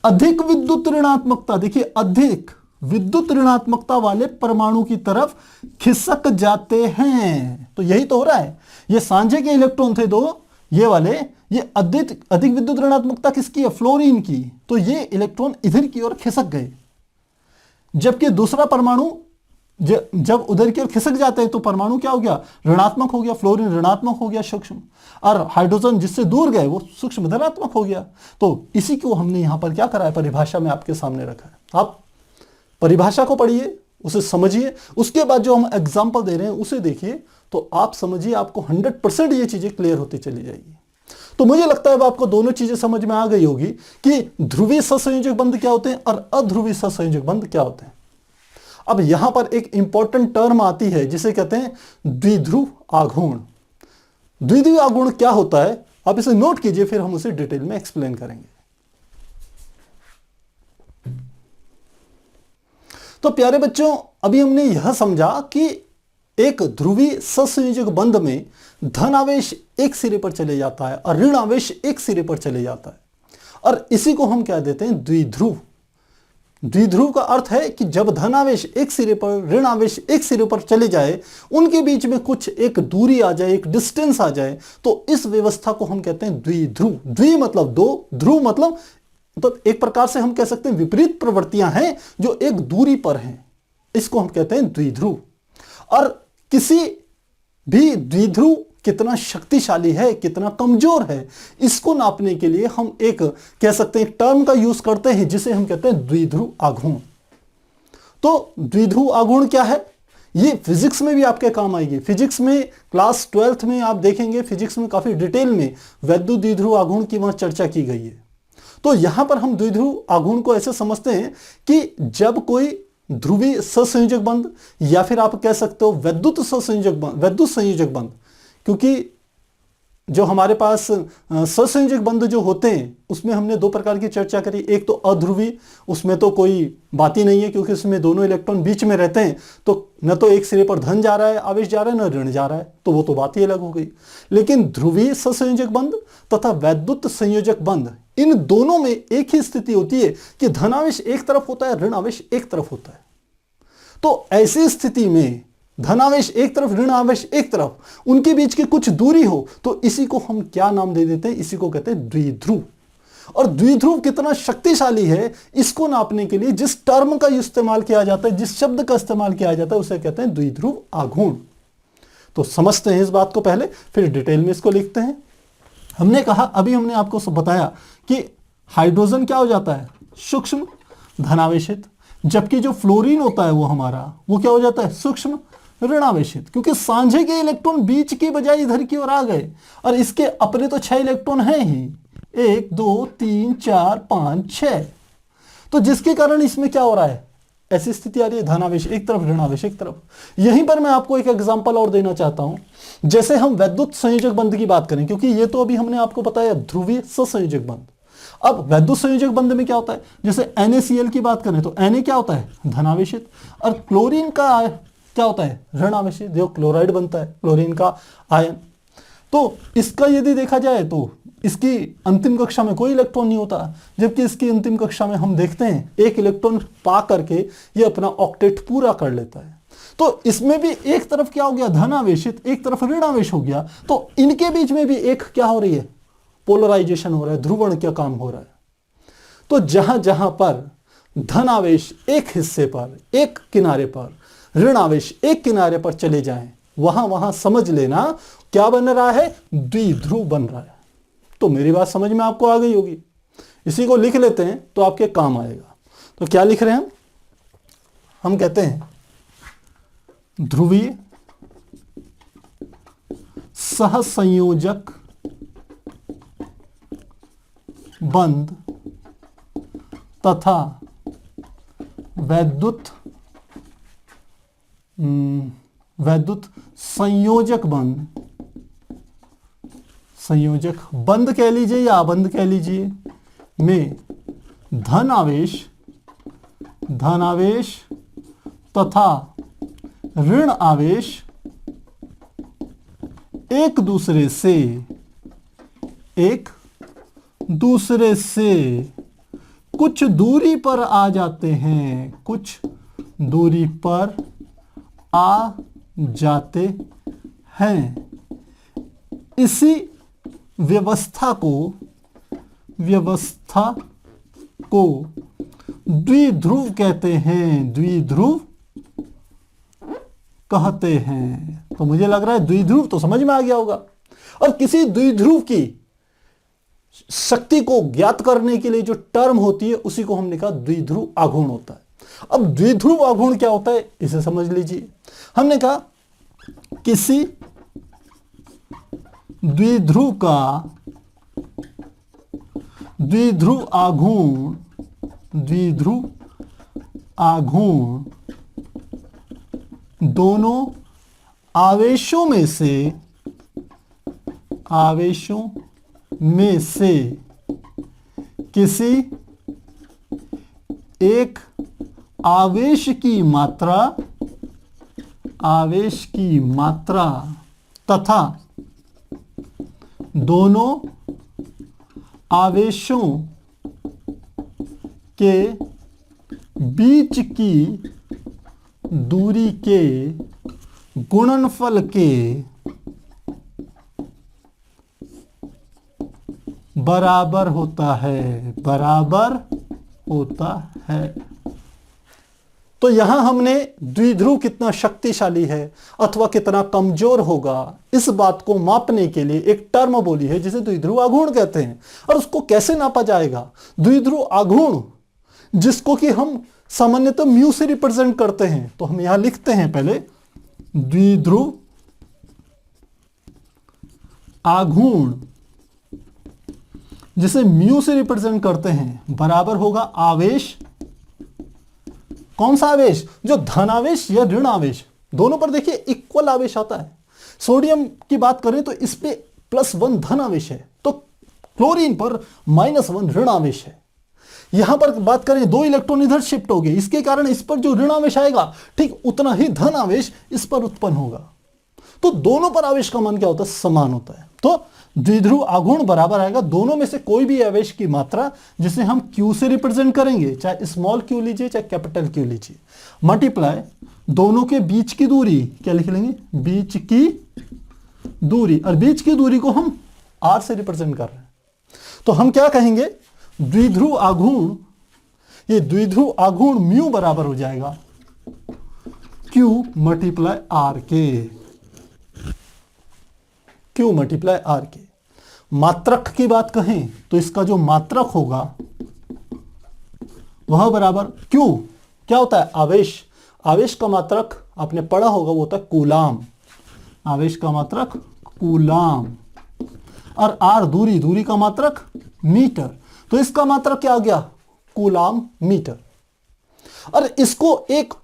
अधिक विद्युत ऋणात्मकता, देखिए अधिक विद्युत ऋणात्मकता वाले परमाणु की तरफ खिसक जाते हैं। तो यही तो हो रहा है, ये साझे के इलेक्ट्रॉन थे दो, ये वाले, ये अधिक विद्युत ऋणात्मकता किसकी है, फ्लोरीन की, तो ये इलेक्ट्रॉन इधर की ओर खिसक गए। जबकि दूसरा परमाणु जब उधर की ओर खिसक जाते हैं तो परमाणु क्या हो गया, ऋणात्मक हो गया, फ्लोरीन ऋणात्मक हो गया सूक्ष्म, और हाइड्रोजन जिससे दूर गए वो सूक्ष्म धनात्मक हो गया। तो इसी को हमने यहां पर क्या करा है, परिभाषा में आपके सामने रखा है। आप परिभाषा को पढ़िए, उसे समझिए, उसके बाद जो हम एग्जाम्पल दे रहे हैं उसे देखिए, तो आप समझिए आपको 100% ये चीजें क्लियर होती चली जाएगी। तो मुझे लगता है अब आपको दोनों चीजें समझ में आ गई होगी कि ध्रुवीय सहसंयोजक बंध क्या होते हैं और अध्रुवीय सहसंयोजक बंध क्या होते हैं। अब यहां पर एक इंपॉर्टेंट टर्म आती है जिसे कहते हैं द्विध्रुव आघूर्ण। द्विध्रुव आघूर्ण क्या होता है, आप इसे नोट कीजिए, फिर हम उसे डिटेल में एक्सप्लेन करेंगे। तो प्यारे बच्चों, अभी हमने यह समझा कि एक ध्रुवीय सहसंयोजक बंध में धन आवेश एक सिरे पर चले जाता है और ऋण आवेश एक सिरे पर चले जाता है, और इसी को हम क्या देते हैं, द्विध्रुव। द्विध्रुव का अर्थ है कि जब धन आवेश एक सिरे पर, ऋण आवेश एक सिरे पर चले जाए, उनके बीच में कुछ एक दूरी आ जाए, एक डिस्टेंस आ जाए, तो इस व्यवस्था को हम कहते हैं द्विध्रुव। द्वि मतलब दो, ध्रुव मतलब तो एक प्रकार से हम कह सकते हैं विपरीत प्रवृत्तियां हैं जो एक दूरी पर हैं, इसको हम कहते हैं द्विध्रुव। और किसी भी द्विध्रुव कितना शक्तिशाली है, कितना कमजोर है, इसको नापने के लिए हम एक कह सकते हैं टर्म का यूज करते हैं जिसे हम कहते हैं द्विध्रुव आघूर्ण। तो द्विध्रुव आघूर्ण क्या है, ये फिजिक्स में भी आपके काम आएगी। फिजिक्स में क्लास 12th में आप देखेंगे, फिजिक्स में काफी डिटेल में वैद्युत द्विध्रुव आघूर्ण की वहां चर्चा की गई है। तो यहां पर हम द्विध्रुव आघूर्ण को ऐसे समझते हैं कि जब कोई ध्रुवीय सहसंयोजक बंध, या फिर आप कह सकते हो वैद्युत सहसंयोजक बंध, वैद्युत संयोजक बंध, क्योंकि जो हमारे पास सहसंयोजक बंध जो होते हैं उसमें हमने दो प्रकार की चर्चा करी। एक तो अध्रुवी, उसमें तो कोई बात ही नहीं है क्योंकि उसमें दोनों इलेक्ट्रॉन बीच में रहते हैं, तो न तो एक सिरे पर धन जा रहा है, आवेश जा रहा है, न ऋण जा रहा है, तो वो तो बात ही अलग हो गई। लेकिन ध्रुवीय सहसंयोजक बंध तथा वैद्युत संयोजक बंध, इन दोनों में एक ही स्थिति होती है कि धनावेश एक तरफ होता है, ऋण आवेश एक तरफ होता है। तो ऐसी स्थिति में धनावेश एक तरफ, ऋण आवेश एक तरफ, उनके बीच की कुछ दूरी हो, तो इसी को हम क्या नाम दे देते हैं, इसी को कहते हैं द्विध्रुव। और द्विध्रुव कितना शक्तिशाली है, इसको नापने के लिए जिस टर्म का इस्तेमाल किया जाता है, जिस शब्द का इस्तेमाल किया जाता है, उसे कहते हैं द्विध्रुव आघूर्ण। तो समझते हैं इस बात को पहले, फिर डिटेल में इसको लिखते हैं। हमने कहा, अभी हमने आपको बताया कि हाइड्रोजन क्या हो जाता है, सूक्ष्म धनावेशित, जबकि जो फ्लोरीन होता है वो हमारा, वो क्या हो जाता है, सूक्ष्म ऋणावेशित, क्योंकि सांझे के इलेक्ट्रॉन बीच की बजाय इधर की ओर आ गए, और इसके अपने तो 6 इलेक्ट्रॉन हैं ही, 1 2 3 4 5 6, तो जिसके कारण इसमें क्या हो रहा है, ऐसी स्थिति आ रही है, धनावेश एक तरफ, ऋणावेश एक तरफ। यहीं पर मैं आपको एक एग्जांपल और देना चाहता हूं। जैसे हम वैद्युत संयोजक बंध की बात करें, क्योंकि ये तो अभी हमने आपको बताया ध्रुवीय सहसंयोजक बंध। अब वैद्युत संयोजक बंध में क्या होता है, जैसे NaCl की बात करें तो Na क्या होता है, धनावेशित, और क्लोरीन का क्या होता है, ऋणावेशित, जो क्लोराइड बनता है, क्लोरीन का आयन। तो इसका यदि देखा जाए तो इसकी अंतिम कक्षा में कोई इलेक्ट्रॉन नहीं होता, जबकि इसकी अंतिम कक्षा में हम देखते हैं एक इलेक्ट्रॉन पा करके ये अपना ऑक्टेट पूरा कर लेता है। तो इसमें भी एक तरफ क्या हो गया, धनावेशित, एक तरफ ऋणावेश हो गया, तो इनके बीच में भी एक क्या हो रही है, पोलराइजेशन हो रहा है, ध्रुवण क्या काम हो रहा है। तो जहां जहां पर धनावेश एक हिस्से पर, एक किनारे पर, ऋणावेश एक किनारे पर चले जाएं, वहां वहां समझ लेना क्या बन रहा है, द्विध्रुव बन रहा है। तो मेरी बात समझ में आपको आ गई होगी। इसी को लिख लेते हैं तो आपके काम आएगा। तो क्या लिख रहे हैं हम कहते हैं ध्रुवीय सहसंयोजक बंध तथा वैद्युत वैद्युत संयोजक बंध कह लीजिए या अबंध कह लीजिए में धन आवेश तथा ऋण आवेश एक दूसरे से कुछ दूरी पर आ जाते हैं, कुछ दूरी पर आ जाते हैं। इसी व्यवस्था को द्विध्रुव कहते हैं, द्विध्रुव कहते हैं। तो मुझे लग रहा है द्विध्रुव तो समझ में आ गया होगा। और किसी द्विध्रुव की शक्ति को ज्ञात करने के लिए जो टर्म होती है उसी को हमने कहा द्विध्रुव आघूर्ण होता है। अब द्विध्रुव आघूर्ण क्या होता है इसे समझ लीजिए। हमने कहा किसी द्विध्रुव आघूर्ण दोनों आवेशों में से किसी एक आवेश की मात्रा तथा दोनों आवेशों के बीच की दूरी के गुणनफल के बराबर होता है। तो यहां हमने द्विध्रुव कितना शक्तिशाली है अथवा कितना कमजोर होगा इस बात को मापने के लिए एक टर्म बोली है जिसे द्विध्रुव आघूर्ण कहते हैं। और उसको कैसे नापा जाएगा? द्विध्रुव आघूर्ण जिसको कि हम सामान्यतः म्यू से रिप्रेजेंट करते हैं, तो हम यहां लिखते हैं पहले द्विध्रुव आघूर्ण जिसे म्यू से रिप्रेजेंट करते हैं बराबर होगा आवेश। कौन सा आवेश? जो धन आवेश या ऋण आवेश, दोनों पर देखिए इक्वल आवेश आता है। सोडियम की बात करें तो इस पे +1 धन आवेश है, तो क्लोरीन पर -1 ऋण आवेश है। यहां पर बात करें 2 इलेक्ट्रॉन इधर शिफ्ट हो गए, इसके कारण इस पर जो ऋण आवेश आएगा ठीक उतना ही धन आवेश इस पर उत्पन्न होगा। तो दोनों पर आवेश का मान क्या होता है? समान होता है। तो द्विध्रुव आघूर्ण बराबर आएगा दोनों में से कोई भी आवेश की मात्रा जिसे हम Q से रिप्रेजेंट करेंगे, चाहे स्मॉल q लीजिए चाहे कैपिटल Q लीजिए, मल्टीप्लाई दोनों के बीच की दूरी, क्या लिख लेंगे? बीच की दूरी। और बीच की दूरी को हम R से रिप्रेजेंट कर रहे हैं, तो हम क्या कहेंगे? द्विध्रुव आघूर्ण, ये द्विध्रुव आघूर्ण म्यू बराबर हो जाएगा Q मल्टीप्लाई R के, Q मल्टीप्लाई R के। मात्रक की बात कहें तो इसका जो मात्रक होगा वह बराबर Q क्या होता है? आवेश। आवेश का मात्रक आपने पढ़ा होगा वो होता है कूलाम। आवेश का मात्रक कूलाम। और R दूरी, दूरी का मात्रक मीटर, तो इसका मात्रक क्या आ गया? Coulomb metre. और इसको एक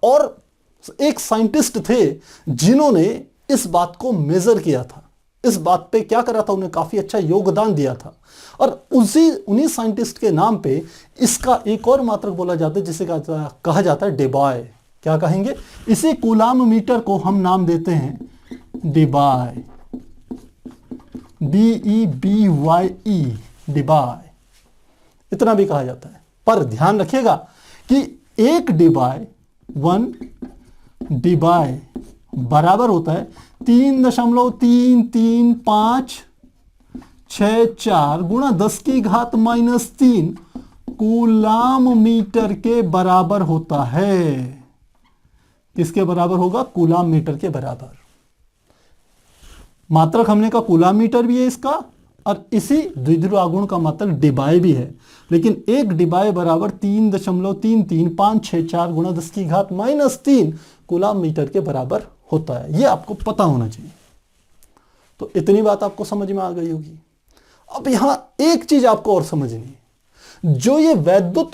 साइंटिस्ट थे जिन्होंने इस बात को मेजर किया था, इस बात पे क्या करा था, उन्हें काफी अच्छा योगदान दिया था। और उन्हीं साइंटिस्ट के नाम पे इसका एक और मात्रक बोला जाता है जिसे कहा जाता है डेबाय। क्या कहेंगे? इसी कूलाम मीटर को हम नाम देते हैं डेबाय, DEBYE, डेबाय, इतना भी कहा जाता है। पर ध्यान रखिएगा कि 1 डेबाय 1 डेबाय बराबर होता है 3.33564 गुणा 10 की घात -3 कूलाम मीटर के बराबर होता है। किसके बराबर होगा? कूलाम मीटर के बराबर। मात्रक हमने कहा कूलाम मीटर भी है इसका, और इसी द्विध्रुव आघूर्ण का मात्रक डिबाय भी है। लेकिन 1 डिबाय बराबर 3.33564 गुणा 10 की घात -3 कूलाम मीटर के बराबर होता है। यह आपको पता होना चाहिए। तो इतनी बात आपको समझ में आ गई होगी। अब यहां एक चीज आपको और समझनी है, जो ये वैद्युत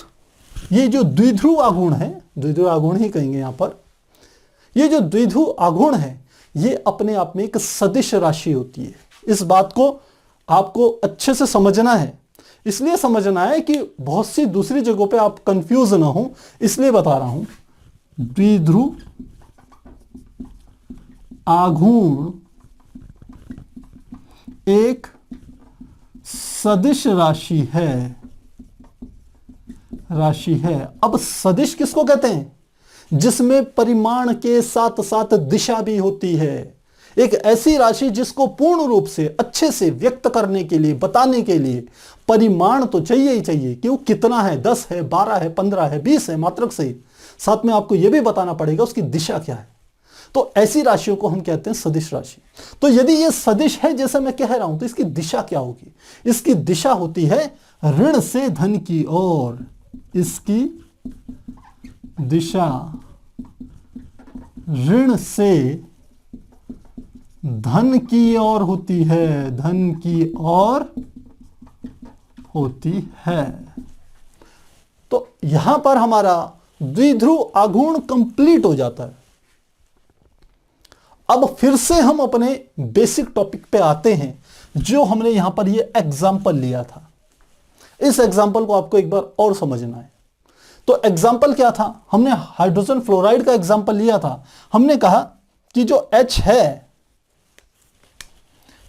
ये जो द्विध्रुव आघूर्ण है, द्विध्रुव आघूर्ण ही कहेंगे यहां पर, ये जो द्विध्रुव आघूर्ण है ये अपने आप में एक सदिश राशि होती है। इस बात को आपको अच्छे से समझना है, इसलिए समझना है कि बहुत सी दूसरी जगहों पे आप कंफ्यूज ना हो, इसलिए बता रहा हूं। द्विध्रुव आघूर्ण एक सदिश राशि है, अब सदिश किसको कहते हैं? जिसमें परिमाण के साथ साथ दिशा भी होती है। एक ऐसी राशि जिसको पूर्ण रूप से अच्छे से व्यक्त करने के लिए, बताने के लिए परिमाण तो चाहिए ही चाहिए कि वो कितना है, 10 है, 12 है, 15 है, 20 है, मात्रक सहित। साथ में आपको यह भी बताना पड़ेगा उसकी दिशा क्या है। तो ऐसी राशियों को हम कहते हैं सदिश राशि। तो यदि ये सदिश है जैसा मैं कह रहा हूं, तो इसकी दिशा क्या होगी? इसकी दिशा होती है ऋण से धन की ओर। इसकी दिशा ऋण से धन की ओर होती है, धन की ओर होती है। तो यहां पर हमारा द्विध्रुव आघूर्ण कंप्लीट हो जाता है। अब फिर से हम अपने बेसिक टॉपिक पे आते हैं, जो हमने यहां पर ये एग्जाम्पल लिया था। इस एग्जाम्पल को आपको एक बार और समझना है। तो एग्जाम्पल क्या था? हमने हाइड्रोजन फ्लोराइड का एग्जाम्पल लिया था। हमने कहा कि जो H है,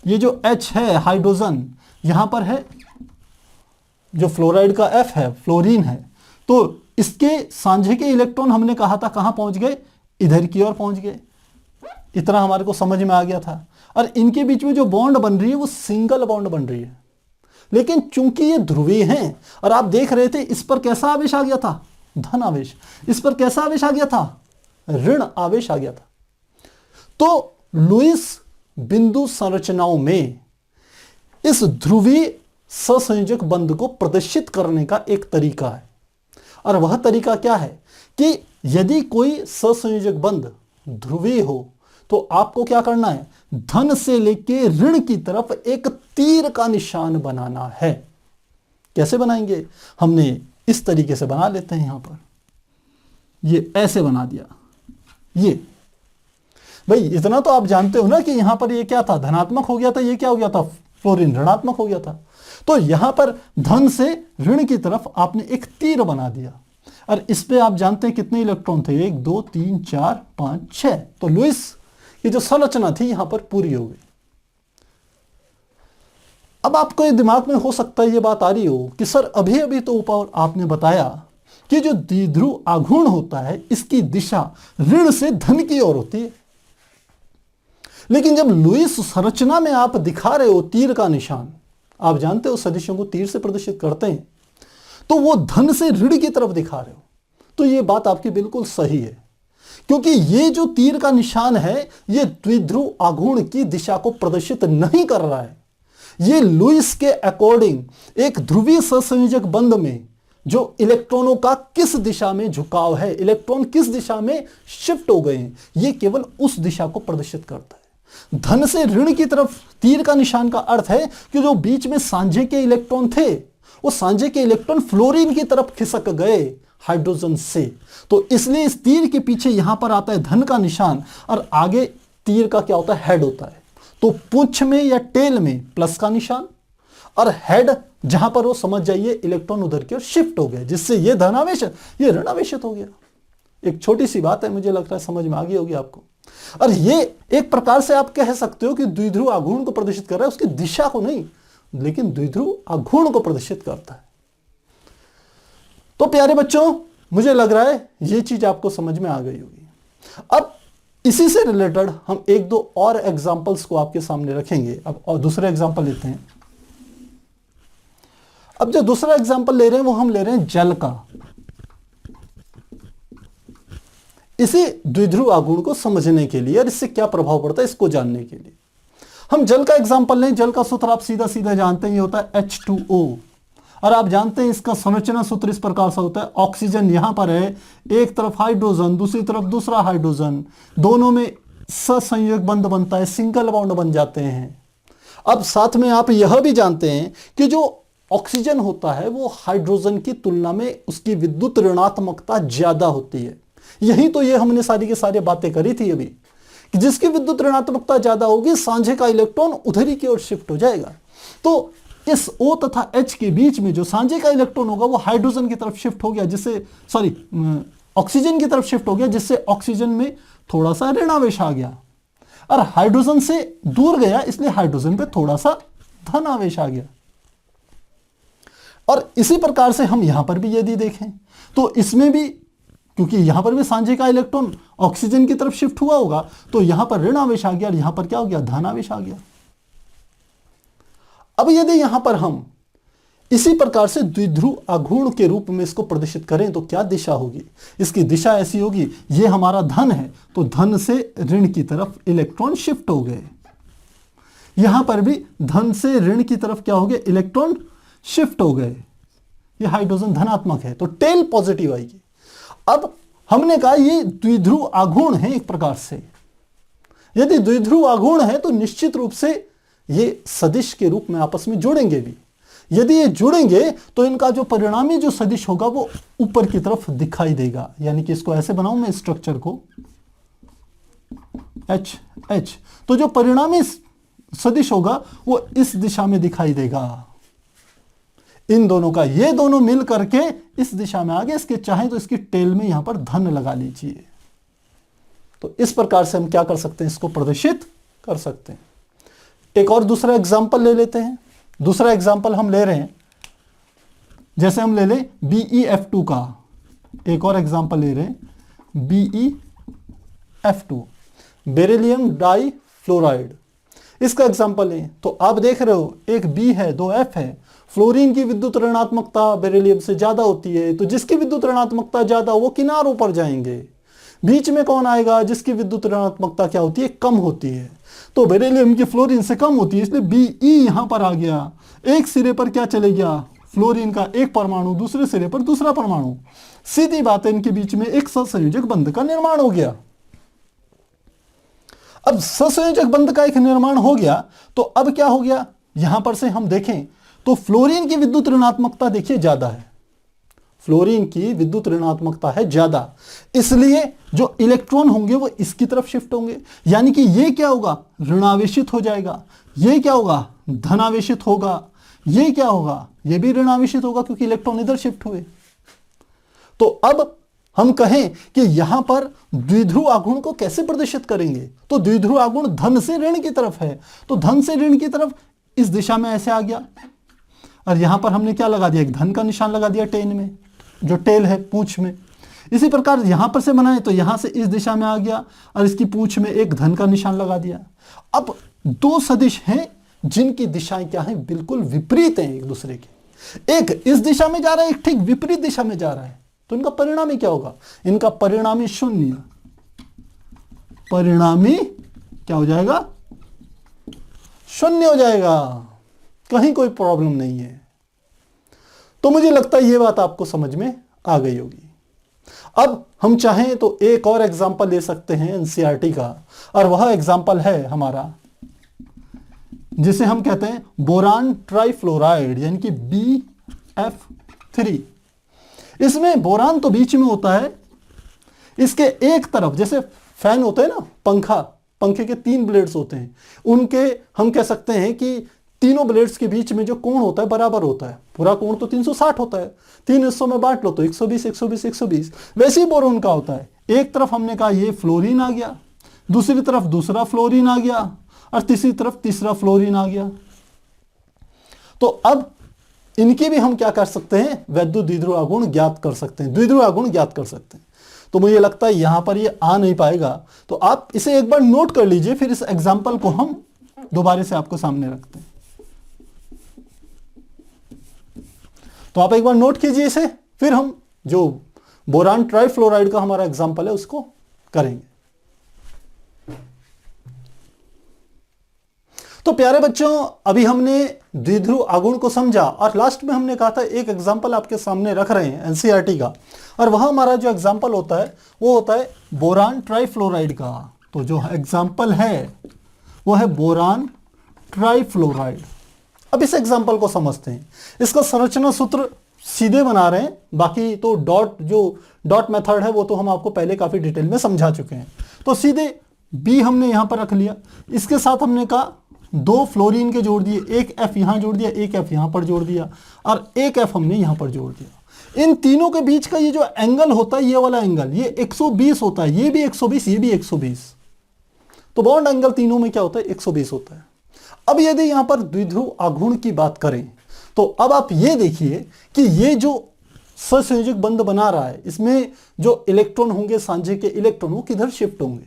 ये जो H है हाइड्रोजन, यहां पर है जो फ्लोराइड का F है, फ्लोरीन है। तो इसके सांझे के इलेक्ट्रॉन हमने कहा था कहां पहुंच गए? इधर की ओर पहुंच गए। इतना हमारे को समझ में आ गया था। और इनके बीच में जो बॉन्ड बन रही है वो सिंगल बॉन्ड बन रही है। लेकिन चूंकि ये ध्रुवीय हैं, और आप देख रहे थे इस पर कैसा आवेश आ गया था? धन आवेश। इस पर कैसा आवेश आ गया था? ऋण आवेश आ गया था। तो लुईस बिंदु संरचनाओं में इस ध्रुवीय सहसंयोजक बंध को प्रदर्शित करने का एक तरीका है। और वह तरीका क्या है कि यदि कोई सहसंयोजक बंध ध्रुवीय हो तो आपको क्या करना है? धन से लेके ऋण की तरफ एक तीर का निशान बनाना है। कैसे बनाएंगे? हमने इस तरीके से बना लेते हैं। यहां पर ये ऐसे बना दिया। ये भाई इतना तो आप जानते हो ना कि यहां पर ये क्या था? धनात्मक हो गया था। ये क्या हो गया था? फ्लोरीन ऋणात्मक हो गया था। तो यहां पर धन से ऋण की तरफ आपने एक तीर बना दिया। और इस पे आप जानते हैं कितने इलेक्ट्रॉन थे? 1 2 3 4 5 6। तो लुईस की जो संरचना थी यहां पर पूरी हो गई। अब आपको ये दिमाग में हो सकता है ये बात आ रही हो कि सर अभी अभी तो ऊपर आपने बताया कि जो द्विध्रुव आघूर्ण होता है इसकी दिशा ऋण से धन की ओर होती है। लेकिन जब लुईस संरचना में आप दिखा रहे हो तीर का निशान, आप जानते हो सदिशों को तीर से प्रदर्शित करते हैं, तो वो धन से ऋण की तरफ दिखा रहे हो। तो ये बात आपकी बिल्कुल सही है, क्योंकि ये जो तीर का निशान है ये द्विध्रुव आघूर्ण की दिशा को प्रदर्शित नहीं कर रहा है। ये लुईस के अकॉर्डिंग एक ध्रुवीय सहसंयोजक बंध में जो इलेक्ट्रॉनों का किस दिशा में झुकाव है, इलेक्ट्रॉन किस दिशा में शिफ्ट हो गए हैं, ये केवल उस दिशा को प्रदर्शित करता है। धन से ऋण की तरफ तीर का निशान का अर्थ है कि जो बीच में सांझे के इलेक्ट्रॉन थे वो सांझे के इलेक्ट्रॉन फ्लोरीन की तरफ खिसक गए हाइड्रोजन से। तो इसलिए इस तीर के पीछे यहां पर आता है धन का निशान और आगे तीर का क्या होता है? हेड होता है। तो पुंछ में या टेल में प्लस का निशान और हेड जहां पर वो समझ जाइए इलेक्ट्रॉन उधर की ओर शिफ्ट हो गया, जिससे ये धनावेश ये ऋणावेशित हो गया। एक छोटी सी बात है, मुझे लगता है समझ में आ गई होगी आपको। और ये एक प्रकार से आप कह सकते हो कि द्विध्रुव आघूर्ण को प्रदर्शित कर रहा है, उसकी दिशा को नहीं, लेकिन द्विध्रुव आघूर्ण को प्रदर्शित करता है। तो प्यारे बच्चों, मुझे लग रहा है ये चीज आपको समझ में आ गई होगी। अब इसी से रिलेटेड हम एक दो और एग्जांपल्स को आपके सामने रखेंगे। अब और दूसरा एग्जांपल लेते हैं। अब जो दूसरा एग्जांपल ले रहे हैं वो हम ले रहे हैं जल का। इसी द्विध्रुव आघूर्ण को समझने के लिए और इससे क्या प्रभाव पड़ता है इसको जानने के लिए हम जल का एग्जांपल लें। जल का सूत्र आप सीधा सीधा जानते हैं, ये होता है H2O। और आप जानते हैं इसका संरचना सूत्र इस प्रकार से होता है, ऑक्सीजन यहां पर है, एक तरफ हाइड्रोजन, दूसरी तरफ दूसरा हाइड्रोजन, दोनों में सहसंयोजक बंध बनता है, सिंगल बॉन्ड बन जाते हैं। अब साथ में आप यह भी जानते हैं कि जो ऑक्सीजन होता है वो हाइड्रोजन की तुलना में उसकी विद्युत ऋणात्मकता ज्यादा होती है। यही तो ये हमने सारी की सारी बातें करी थी अभी कि जिसकी विद्युत ऋणात्मकता ज्यादा होगी साझे का इलेक्ट्रॉन उधर ही की ओर शिफ्ट हो जाएगा। तो इस O तथा H के बीच में जो साझे का इलेक्ट्रॉन होगा वो हाइड्रोजन की तरफ शिफ्ट हो गया, जिससे ऑक्सीजन की तरफ शिफ्ट हो गया, जिससे ऑक्सीजन में थोड़ा सा ऋणावेश आ गया और हाइड्रोजन से दूर गया, इसलिए हाइड्रोजन पे थोड़ा सा धन आवेश आ गया। और इसी प्रकार से हम यहां पर भी यदि देखें तो इसमें भी, क्योंकि यहां पर भी सांझे का इलेक्ट्रॉन ऑक्सीजन की तरफ शिफ्ट हुआ होगा, तो यहां पर ऋण आवेश आ गया और यहां पर क्या हो गया, धन आवेश आ गया। अब यदि यहां पर हम इसी प्रकार से द्विध्रुव आघूर्ण के रूप में इसको प्रदर्शित करें तो क्या दिशा होगी, इसकी दिशा ऐसी होगी, ये हमारा धन है तो धन से ऋण की तरफ इलेक्ट्रॉन शिफ्ट हो गए, यहां पर भी धन से ऋण की तरफ क्या हो गए, इलेक्ट्रॉन शिफ्ट हो गए। ये हाइड्रोजन धनात्मक है तो टेल पॉजिटिव आएगी। अब हमने कहा ये द्विध्रुव आघूर्ण है एक प्रकार से, यदि द्विध्रुव आघूर्ण है तो निश्चित रूप से ये सदिश के रूप में आपस में जुड़ेंगे भी। यदि ये जुड़ेंगे तो इनका जो परिणामी जो सदिश होगा वो ऊपर की तरफ दिखाई देगा, यानी कि इसको ऐसे बनाऊं मैं स्ट्रक्चर को H H, तो जो परिणामी सदिश होगा वो इस दिशा में दिखाई देगा। इन दोनों का, ये दोनों मिल करके इस दिशा में आगे, इसके चाहे तो इसकी टेल में यहां पर धन लगा लीजिए। तो इस प्रकार से हम क्या कर सकते हैं, इसको प्रदर्शित कर सकते हैं। एक और दूसरा एग्जाम्पल ले लेते हैं। दूसरा एग्जाम्पल हम ले रहे हैं, जैसे हम ले लें BeF2 का, एक और एग्जाम्पल ले रहे हैं BeF2, बेरिलियम डाई फ्लोराइड। इसका एग्जाम्पल है तो आप देख रहे हो एक B है, दो F है। फ्लोरीन की विद्युत ऋणात्मकता बेरिलियम से ज्यादा होती है, तो जिसकी विद्युत ऋणात्मकता ज्यादा वो किनारों पर जाएंगे। बीच में कौन आएगा, जिसकी विद्युत ऋणात्मकता क्या होती है, कम होती है। तो बेरिलियम की फ्लोरीन से कम होती है, इसलिए Be यहां पर आ गया। एक सिरे पर क्या चले गया, फ्लोरीन का एक परमाणु, दूसरे सिरे पर दूसरा परमाणु। सीधी बात है, इनके बीच में एक ससंयोजक बंध का निर्माण हो गया। अब ससंयोजक बंध का एक निर्माण हो गया तो अब क्या हो गया, यहां पर से हम देखें तो फ्लोरीन की विद्युत ऋणात्मकता देखिए ज्यादा है, फ्लोरीन की विद्युत ऋणात्मकता है ज्यादा, इसलिए जो इलेक्ट्रॉन होंगे वो इसकी तरफ शिफ्ट होंगे, यानी कि ये क्या होगा, ऋणावेशित हो जाएगा। ये क्या होगा, धनावेशित होगा। ये क्या होगा, ये भी ऋणावेशित होगा क्योंकि इलेक्ट्रॉन इधर शिफ्ट हुए। तो अब हम कहें कि यहां पर द्विध्रुव आघूर्ण को कैसे प्रदर्शित करेंगे, तो द्विध्रुव आघूर्ण धन से ऋण की तरफ है, तो धन से ऋण की तरफ इस दिशा में ऐसे आ गया और यहां पर हमने क्या लगा दिया, एक धन का निशान लगा दिया टेन में, जो टेल है पूंछ में। इसी प्रकार यहां पर से बनाए तो यहां से इस दिशा में आ गया और इसकी पूंछ में एक धन का निशान लगा दिया। अब दो सदिश हैं जिनकी दिशाएं क्या हैं, बिल्कुल विपरीत हैं एक दूसरे के। एक इस दिशा में जा रहा है, एक ठीक विपरीत दिशा में जा रहा है, तो इनका परिणामी क्या होगा, इनका परिणामी शून्य, परिणामी क्या हो जाएगा, शून्य हो जाएगा, कहीं कोई प्रॉब्लम नहीं है। तो मुझे लगता है यह बात आपको समझ में आ गई होगी। अब हम चाहें तो एक और एग्जांपल ले सकते हैं एनसीईआरटी का, और वह एग्जांपल है हमारा जिसे हम कहते हैं बोरान ट्राइफ्लोराइड, यानी कि BF3। इसमें बोरान तो बीच में होता है, इसके एक तरफ जैसे फैन होते हैं ना, पंखे के 3 ब्लेड्स होते हैं, उनके हम कह सकते हैं कि तीनों ब्लेड्स के बीच में जो कोण होता है बराबर होता है। पूरा कोण तो 360 होता है, 3 हिस्सों में बांट लो तो 120 120 120। वैसे ही बोरोन का होता है, एक तरफ हमने कहा ये फ्लोरीन आ गया, दूसरी तरफ दूसरा फ्लोरीन आ गया और तीसरी तरफ तीसरा फ्लोरीन आ गया। तो अब इनकी भी हम क्या कर सकते हैं, वैद्युत द्विध्रुव आघूर्ण ज्ञात कर सकते हैं, द्विध्रुव आघूर्ण ज्ञात कर सकते हैं। तो मुझे लगता है यहां पर ये आ नहीं पाएगा, तो आप इसे एक बार नोट कर लीजिए, फिर इस एग्जाम्पल को हम दोबारा से आपको सामने रखते हैं। तो आप एक बार नोट कीजिए इसे, फिर हम जो बोरान ट्राइफ्लोराइड का हमारा एग्जाम्पल है उसको करेंगे। तो प्यारे बच्चों, अभी हमने द्विध्रुव आघूर्ण को समझा और लास्ट में हमने कहा था एक एग्जाम्पल आपके सामने रख रहे हैं एनसीईआरटी का, और वह हमारा जो एग्जाम्पल होता है वो होता है बोरान ट्राइफ्लोराइड का। तो जो एग्जाम्पल है वो है बोरान ट्राइफ्लोराइड। अब इस एग्जाम्पल को समझते हैं। इसका संरचना सूत्र सीधे बना रहे हैं, बाकी तो डॉट मेथड है वो तो हम आपको पहले काफी डिटेल में समझा चुके हैं। तो सीधे बी हमने यहां पर रख लिया, इसके साथ हमने कहा 2 फ्लोरीन के जोड़ दिए, एक एफ यहां जोड़ दिया, एक एफ यहां पर जोड़ दिया और एक एफ हमने यहां पर जोड़ दिया। इन तीनों के बीच का ये जो एंगल होता है, ये वाला एंगल, ये 120 होता है, ये भी 120, ये भी 120। तो बॉन्ड एंगल तीनों में क्या होता है, 120 होता है। अब यदि यहां पर द्विध्रुव आघूर्ण की बात करें तो अब आप ये देखिए कि ये जो सहसंयोजक बंध बना रहा है, इसमें जो इलेक्ट्रॉन होंगे, सांझे के इलेक्ट्रॉन, वो किधर शिफ्ट होंगे।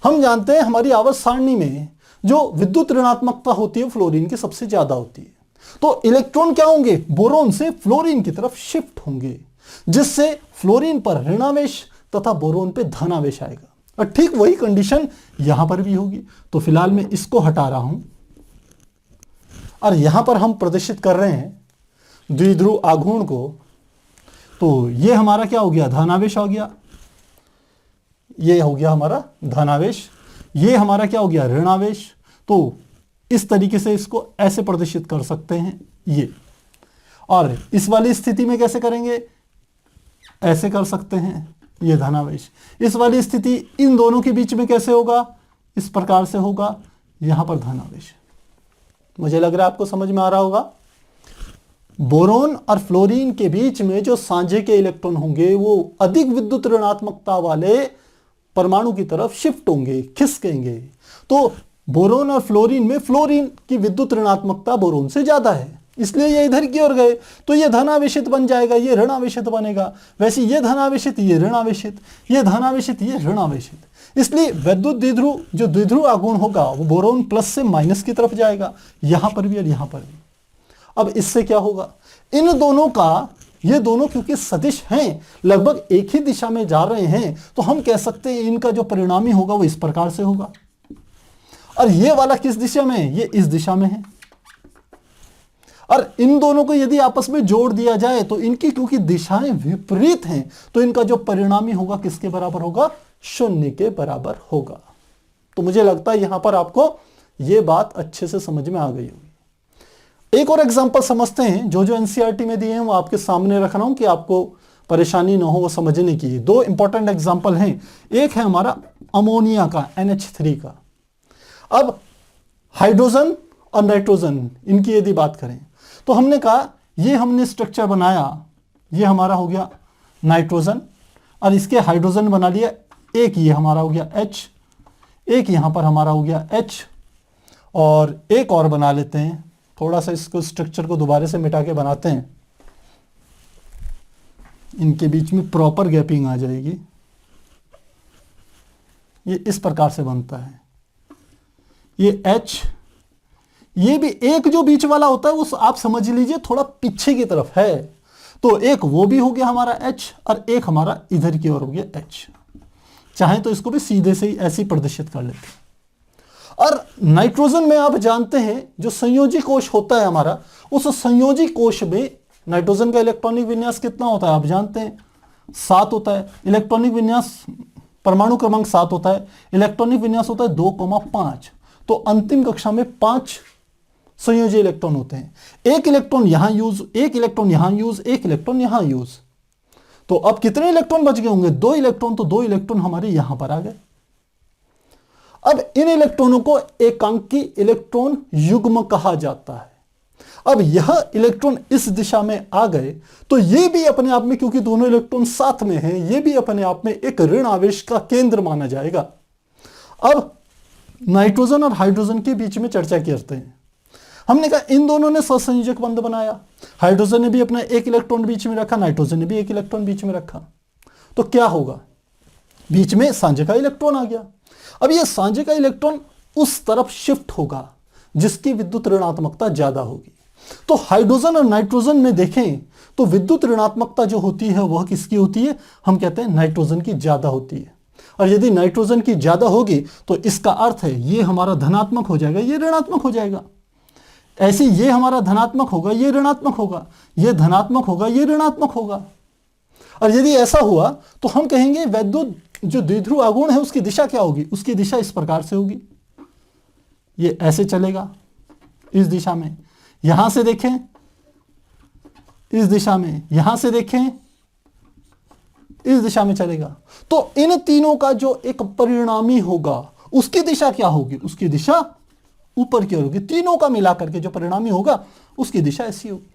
हम जानते हैं हमारी आवर्त सारणी में जो विद्युत ऋणात्मकता होती है फ्लोरीन की सबसे ज्यादा होती है। तो इलेक्ट्रॉन क्या होंगे, बोरोन से फ्लोरीन की तरफ शिफ्ट होंगे, जिससे फ्लोरीन पर ऋणावेश तथा बोरोन पे धनावेश आएगा। और ठीक वही कंडीशन यहां पर भी होगी। तो फिलहाल मैं इसको हटा रहा हूं और यहां पर हम प्रदर्शित कर रहे हैं द्विध्रुव आघूर्ण को। तो ये हमारा क्या हो गया, धनावेश हो गया, ये हो गया हमारा धनावेश, ये हमारा क्या हो गया, ऋणावेश। तो इस तरीके से इसको ऐसे प्रदर्शित कर सकते हैं ये। और इस वाली स्थिति में कैसे करेंगे, ऐसे कर सकते हैं, ये धनावेश। इस वाली स्थिति इन दोनों के बीच में कैसे होगा, इस प्रकार से होगा, यहां पर धनावेश। मुझे लग रहा है आपको समझ में आ रहा होगा। बोरोन और फ्लोरीन के बीच में जो सांझे के इलेक्ट्रॉन होंगे वो अधिक विद्युत ऋणात्मकता वाले परमाणु की तरफ शिफ्ट होंगे, खिसकेंगे। तो बोरोन और फ्लोरीन में फ्लोरीन की विद्युत ऋणात्मकता बोरोन से ज्यादा है, इसलिए ये इधर की ओर गए, तो ये धनावेशित बन जाएगा, ये ऋणावेशित बनेगा। वैसे ये धनावेशित, ये ऋणावेशित, ये धनावेशित, ये ऋणावेशित। इसलिए वैद्युत द्विध्रुव जो द्विध्रुव आघूर्ण होगा वो बोरोन प्लस से माइनस की तरफ जाएगा, यहां पर भी और यहां पर भी। अब इससे क्या होगा, इन दोनों का, ये दोनों क्योंकि सदिश हैं, लगभग एक ही दिशा में जा रहे हैं, तो हम कह सकते हैं इनका जो परिणामी होगा वो इस प्रकार से होगा। और ये वाला किस दिशा में है, ये इस दिशा में है। और इन दोनों को यदि आपस में जोड़ दिया जाए तो इनकी क्योंकि दिशाएं विपरीत हैं, तो इनका जो परिणामी होगा किसके बराबर होगा, 0 के बराबर होगा। तो मुझे लगता है यहां पर आपको यह बात अच्छे से समझ में आ गई होगी। एक और एग्जांपल समझते हैं, जो एनसीईआरटी में दिए हैं वो आपके सामने रख रहा हूं कि आपको परेशानी ना हो वो समझने की। 2 इंपॉर्टेंट एग्जांपल हैं। एक है हमारा अमोनिया का, NH3 का। अब हाइड्रोजन और नाइट्रोजन, इनकी यदि बात करें तो हमने कहा ये हमने स्ट्रक्चर बनाया, ये हमारा हो गया नाइट्रोजन और इसके हाइड्रोजन बना लिया, एक ये हमारा हो गया H, एक यहां पर हमारा हो गया H, और एक और बना लेते हैं। थोड़ा सा इसको स्ट्रक्चर को दोबारा से मिटा के बनाते हैं, इनके बीच में प्रॉपर गैपिंग आ जाएगी। ये इस प्रकार से बनता है, ये H, ये भी एक जो बीच वाला होता है वो आप समझ लीजिए थोड़ा पीछे की तरफ है, तो एक वो भी हो गया हमारा H और एक हमारा इधर की ओर हो गया H। चाहे तो इसको भी सीधे से ही ऐसे ही प्रदर्शित कर लेते हैं। और नाइट्रोजन में आप जानते हैं जो संयोजी कोश होता है हमारा, उस संयोजी कोश में नाइट्रोजन का इलेक्ट्रॉनिक विन्यास कितना होता है आप जानते हैं, 7 होता है। इलेक्ट्रॉनिक विन्यास, परमाणु क्रमांक 7 होता है, इलेक्ट्रॉनिक विन्यास होता है 2,5। तो अंतिम कक्षा में 5 संयोजी इलेक्ट्रॉन होते हैं। एक इलेक्ट्रॉन यहां यूज, एक इलेक्ट्रॉन यहां यूज, एक इलेक्ट्रॉन यहां यूज। तो अब कितने इलेक्ट्रॉन बच गए होंगे, 2 इलेक्ट्रॉन। तो 2 इलेक्ट्रॉन हमारे यहां पर आ गए। अब इन इलेक्ट्रॉनों को एकांकी इलेक्ट्रॉन युग्म कहा जाता है। अब यह इलेक्ट्रॉन इस दिशा में आ गए तो ये भी अपने आप में, क्योंकि दोनों इलेक्ट्रॉन साथ में हैं, ये भी अपने आप में एक ऋण आवेश का केंद्र माना जाएगा। अब नाइट्रोजन और हाइड्रोजन के बीच में चर्चा करते हैं। हमने कहा इन दोनों ने सहसंयोजक बंध बनाया, हाइड्रोजन ने भी अपना एक इलेक्ट्रॉन बीच में रखा, नाइट्रोजन ने भी एक इलेक्ट्रॉन बीच में रखा। तो क्या होगा, बीच में सांझे का इलेक्ट्रॉन आ गया। अब यह सांझे का इलेक्ट्रॉन उस तरफ शिफ्ट होगा जिसकी विद्युत ऋणात्मकता ज्यादा होगी। तो हाइड्रोजन और नाइट्रोजन में देखें तो विद्युत ऋणात्मकता जो होती है वह किसकी होती है, हम कहते हैं नाइट्रोजन की ज्यादा होती है। और यदि नाइट्रोजन की ज्यादा होगी तो इसका अर्थ है ये हमारा धनात्मक हो जाएगा, ये ऋणात्मक हो जाएगा। ऐसे ये हमारा धनात्मक होगा, ये ऋणात्मक होगा, ये धनात्मक होगा, ये ऋणात्मक होगा। और यदि ऐसा हुआ तो हम कहेंगे वैद्युत जो द्विध्रुव आघूर्ण है उसकी दिशा क्या होगी, उसकी दिशा इस प्रकार से होगी, ये ऐसे चलेगा इस दिशा में, यहां से देखें इस दिशा में, यहां से देखें इस दिशा में चलेगा। तो इन तीनों का जो एक परिणामी होगा उसकी दिशा क्या होगी? उसकी दिशा ऊपर की ओर होगी। तीनों का मिलाकर के जो परिणामी होगा उसकी दिशा ऐसी होगी।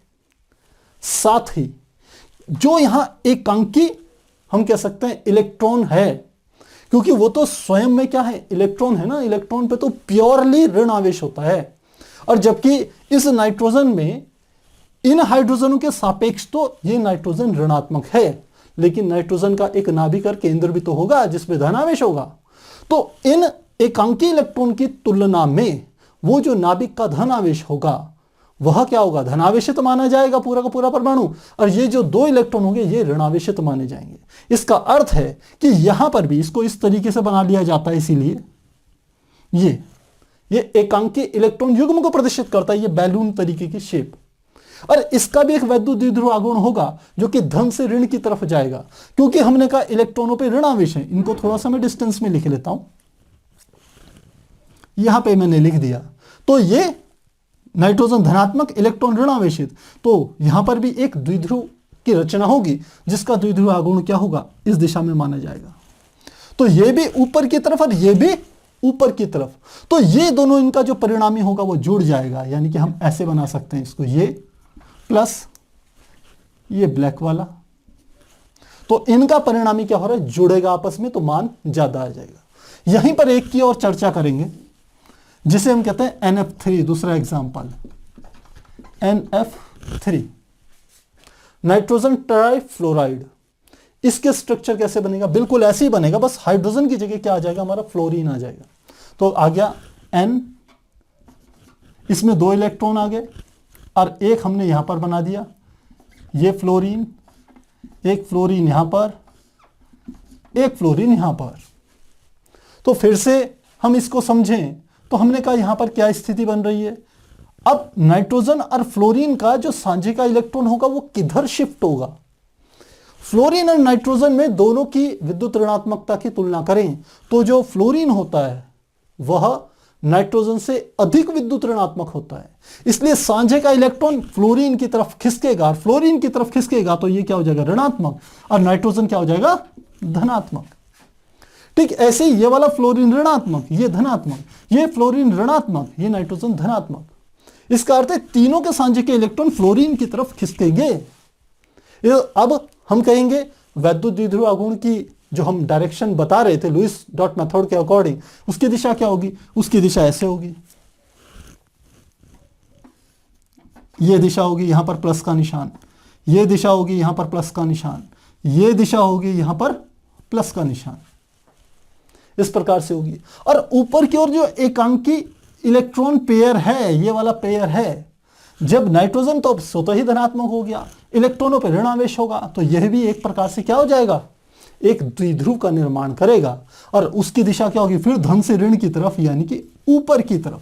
साथ ही जो यहां एकांकी हम कह सकते हैं इलेक्ट्रॉन है, क्योंकि वो तो स्वयं में क्या है? इलेक्ट्रॉन है ना। इलेक्ट्रॉन पे तो प्योरली ऋण आवेश होता है, और जबकि इस नाइट्रोजन में इन हाइड्रोजनों के सापेक्ष तो ये नाइट्रोजन ऋणात्मक है, लेकिन नाइट्रोजन का एक नाभिक और केंद्र भी तो होगा जिसमें धनावेश होगा। तो इन एकांकी इलेक्ट्रॉन की तुलना में वो जो नाभिक का धनावेश होगा वह क्या होगा? धनावेशित माना जाएगा पूरा का पूरा परमाणु, और ये जो दो इलेक्ट्रॉन होंगे ये ऋणावेशित माने जाएंगे। इसका अर्थ है कि यहां पर भी इसको इस तरीके से बना लिया जाता है, इसीलिए ये एकांकी इलेक्ट्रॉन युग्म को प्रदर्शित करता है, ये बैलून तरीके की शेप। और इसका भी एक वैद्युत द्विध्रुव आघूर्ण होगा जो कि धन से ऋण की तरफ जाएगा, क्योंकि हमने कहा इलेक्ट्रॉनों पे ऋण आवेश है। इनको थोड़ा सा मैं डिस्टेंस में लिख लेता हूं, यहां पे मैंने लिख दिया। तो ये नाइट्रोजन धनात्मक, इलेक्ट्रॉन ऋण आवेशित, तो यहां पर भी एक द्विध्रुव की रचना होगी जिसका द्विध्रुव आघूर्ण क्या होगा? इस दिशा में माना जाएगा। तो ये भी ऊपर की तरफ और ये भी ऊपर की तरफ, तो ये दोनों इनका जो परिणामी होगा वो जुड़ जाएगा। यानी कि हम ऐसे बना सकते हैं इसको, ये प्लस ये ब्लैक वाला, तो इनका परिणामी क्या हो रहा है? जुड़ेगा आपस में, तो मान ज्यादा आ जाएगा। यहीं पर एक की और चर्चा करेंगे जिसे हम कहते हैं NF3। दूसरा एग्जांपल NF3, नाइट्रोजन ट्राइफ्लोराइड। इसके स्ट्रक्चर कैसे बनेगा? बिल्कुल ऐसे ही बनेगा, बस हाइड्रोजन की जगह क्या आ जाएगा? हमारा फ्लोरीन आ जाएगा। तो आ गया N, इसमें 2 इलेक्ट्रॉन आ गए और एक हमने यहां पर बना दिया, ये फ्लोरीन, एक फ्लोरीन यहां पर, एक फ्लोरीन यहां पर। तो फिर से हम इसको समझें तो हमने कहा यहां पर क्या स्थिति बन रही है? अब नाइट्रोजन और फ्लोरीन का जो सांझे का इलेक्ट्रॉन होगा वो किधर शिफ्ट होगा? फ्लोरीन और नाइट्रोजन में दोनों की विद्युत ऋणात्मकता की तुलना करें तो जो फ्लोरीन होता है वह नाइट्रोजन से अधिक विद्युत ऋणात्मक होता है, इसलिए सांझे का इलेक्ट्रॉन फ्लोरीन की तरफ खिसकेगा। फ्लोरीन की तरफ खिसकेगा तो ये क्या हो जाएगा? ऋणात्मक, और नाइट्रोजन क्या हो जाएगा? धनात्मक। ठीक ऐसे ही ये वाला फ्लोरीन ऋणात्मक, ये धनात्मक, ये फ्लोरीन ऋणात्मक, ये नाइट्रोजन धनात्मक। इसका अर्थ है तीनों के सांझे के इलेक्ट्रॉन फ्लोरीन की तरफ खिसकेंगे। अब हम कहेंगे वैद्युत द्विध्रुव आघूर्ण की जो हम डायरेक्शन बता रहे थे लुईस डॉट मेथड के अकॉर्डिंग, उसकी दिशा क्या होगी? उसकी दिशा ऐसे होगी, ये दिशा होगी यहां पर प्लस का निशान, ये दिशा होगी यहां पर प्लस का निशान, ये दिशा होगी यहां पर प्लस का निशान, इस प्रकार से होगी। और ऊपर की ओर जो एकांकी इलेक्ट्रॉन पेयर है, ये वाला पेयर है, जब नाइट्रोजन तो स्वतः ही धनात्मक हो गया, इलेक्ट्रॉनों पर ऋण आवेश होगा, तो यह भी एक प्रकार से क्या हो जाएगा? एक द्विध्रुव का निर्माण करेगा, और उसकी दिशा क्या होगी? फिर धन से ऋण की तरफ, यानी कि ऊपर की तरफ।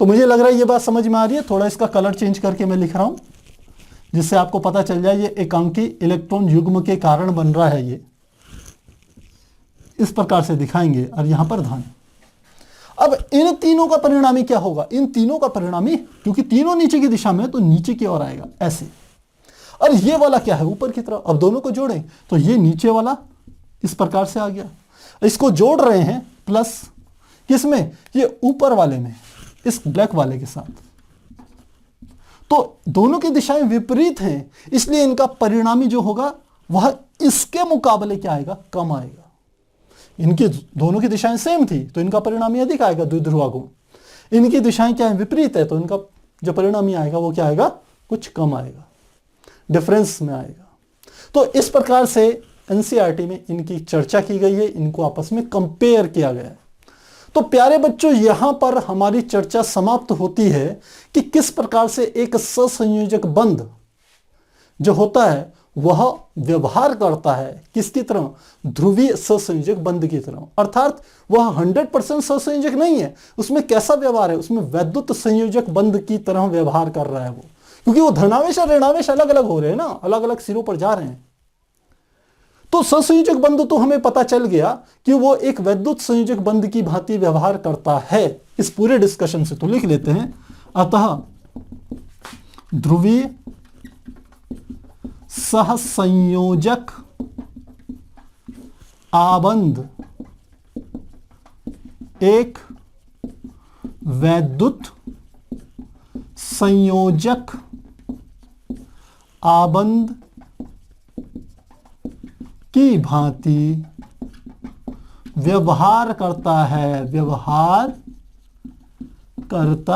तो मुझे लग रहा है ये बात समझ में आ रही है। थोड़ा इसका कलर चेंज करके मैं लिख रहा हूं जिससे आपको पता चल जाए ये एकांकी इलेक्ट्रॉन युग्म के कारण बन रहा है। ये इस प्रकार से दिखाएंगे, और यहां पर धन। अब इन तीनों का परिणामी क्या होगा? इन तीनों का परिणामी, क्योंकि तीनों नीचे की दिशा में, तो नीचे की ओर आएगा ऐसे। और ये वाला क्या है? ऊपर की तरफ। अब दोनों को जोड़ें तो ये नीचे वाला इस प्रकार से आ गया। इसको जोड़ रहे हैं प्लस किसमें? ये ऊपर वाले में, इस ब्लैक वाले के साथ। तो दोनों की दिशाएं विपरीत हैं, इसलिए इनका परिणामी जो होगा वह इसके मुकाबले क्या आएगा? कम आएगा। इनकी दोनों की दिशाएं सेम थी तो इनका परिणामी अधिक आएगा, द्विध्रुव आघूर्ण। इनकी दिशाएं क्या है? विपरीत है, तो इनका जो परिणामी आएगा वो क्या आएगा? कुछ कम आएगा, डिफरेंस में आएगा। तो इस प्रकार से एनसीईआरटी में इनकी चर्चा की गई है, इनको आपस में कंपेयर किया गया है। तो प्यारे बच्चों, यहां पर हमारी चर्चा समाप्त होती है कि किस प्रकार से एक सहसंयोजक बंध जो होता है वह व्यवहार करता है किसकी तरह? ध्रुवीय सहसंयोजक बंध की तरह। अर्थात वह 100% सहसंयोजक नहीं है, उसमें कैसा व्यवहार है? उसमें वैद्युत संयोजक बंध की तरह व्यवहार कर रहा है वो, क्योंकि वो धनावेश और ऋणावेश अलग अलग हो रहे हैं ना, अलग अलग सिरों पर जा रहे हैं। तो सहसंयोजक बंध तो हमें पता चल गया कि वो एक वैद्युत संयोजक बंध की भांति व्यवहार करता है। इस पूरे डिस्कशन से तो लिख लेते हैं, अतः ध्रुवीय सहसंयोजक आबंध एक वैद्युत संयोजक आबंध की भांति व्यवहार करता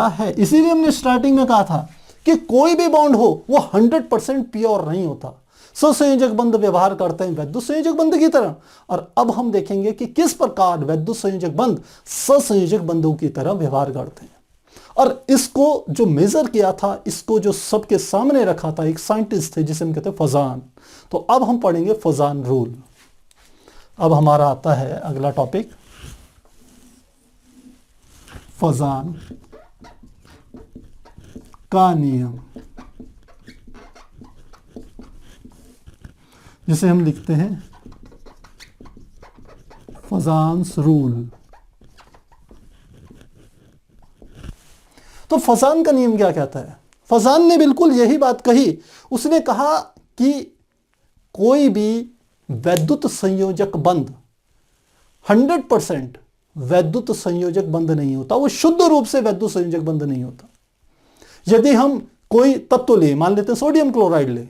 है। इसीलिए हमने स्टार्टिंग में कहा था कि कोई भी बॉन्ड हो वो 100% प्योर नहीं होता। सहसंयोजक बंध व्यवहार करते हैं वैद्युत संयोजक बंध की तरह, और अब हम देखेंगे कि किस प्रकार वैद्युत संयोजक बंध सहसंयोजक बंधों की तरह व्यवहार करते हैं। और इसको जो मेजर किया था, इसको जो सबके सामने रखा था, एक साइंटिस्ट थे जिसे हम कहते हैं फजान। तो अब हम पढ़ेंगे फजान रूल। अब हमारा आता है अगला टॉपिक, फजान का नियम, जिसे हम लिखते हैं फजान्स रूल। तो फजान का नियम क्या कहता है? फजान ने बिल्कुल यही बात कही। उसने कहा कि कोई भी वैद्युत संयोजक बंध 100% वैद्युत संयोजक बंध नहीं होता, वो शुद्ध रूप से वैद्युत संयोजक बंध नहीं होता। यदि हम कोई तत्व ले, मान लेते हैं सोडियम क्लोराइड ले,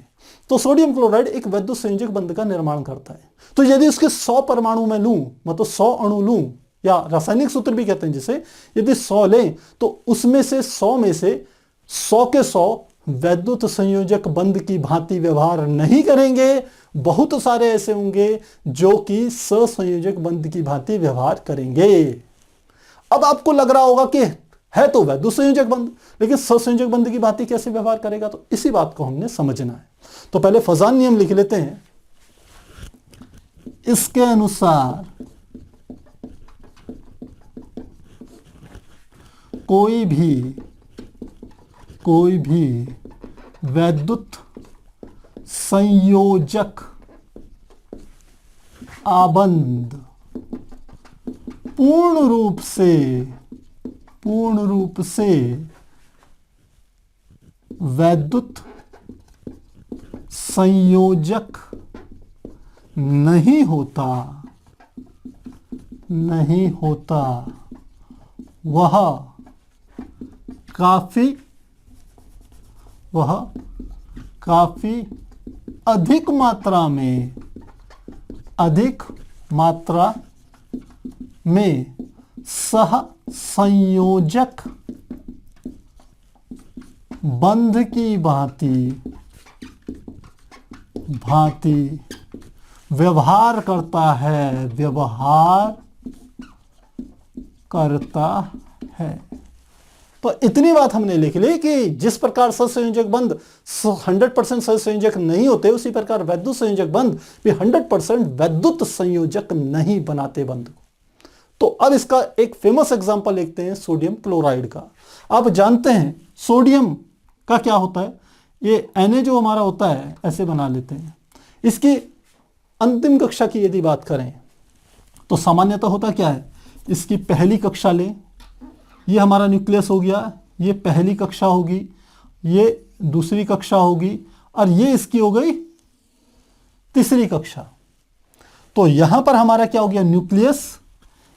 तो सोडियम क्लोराइड एक वैद्युत संयोजक बंध का निर्माण करता है। तो यदि उसके 100 परमाणु में लूं, मतलब 100 अणु लूं, या रासायनिक सूत्र भी कहते हैं जिसे, यदि 100 लें तो उसमें से 100 में से 100 के 100 वैद्युत संयोजक बंध की भांति व्यवहार नहीं करेंगे। बहुत सारे ऐसे होंगे जो कि सहसंयोजक बंध की भांति व्यवहार करेंगे। अब आपको लग रहा होगा कि है तो वैद्युत संयोजक बंध, लेकिन सहसंयोजक बंध की भांति कैसे व्यवहार करेगा? तो इसी बात को हमने समझना है। तो पहले फजान नियम लिख लेते हैं। इसके अनुसार कोई भी वैद्युत संयोजक आबंध पूर्ण रूप से वैद्युत संयोजक नहीं होता, वह काफी अधिक मात्रा में सहसंयोजक बंध की भांति व्यवहार करता है। तो इतनी बात हमने लिख ली कि जिस प्रकार सहसंयोजक बंध 100% सहसंयोजक नहीं होते, उसी प्रकार वैद्युत संयोजक बंध भी 100% वैद्युत संयोजक नहीं बनाते बंध को। तो अब इसका एक फेमस एग्जांपल देखते हैं सोडियम क्लोराइड का। आप जानते हैं सोडियम का क्या होता है, ये Na जो हमारा होता है ऐसे बना लेते हैं। इसकी अंतिम कक्षा की यदि बात करें तो सामान्यतः होता क्या है, इसकी पहली कक्षा लें, ये हमारा न्यूक्लियस हो गया, ये पहली कक्षा होगी, ये दूसरी कक्षा होगी, और ये इसकी हो गई तीसरी कक्षा। तो यहां पर हमारा क्या हो गया, न्यूक्लियस।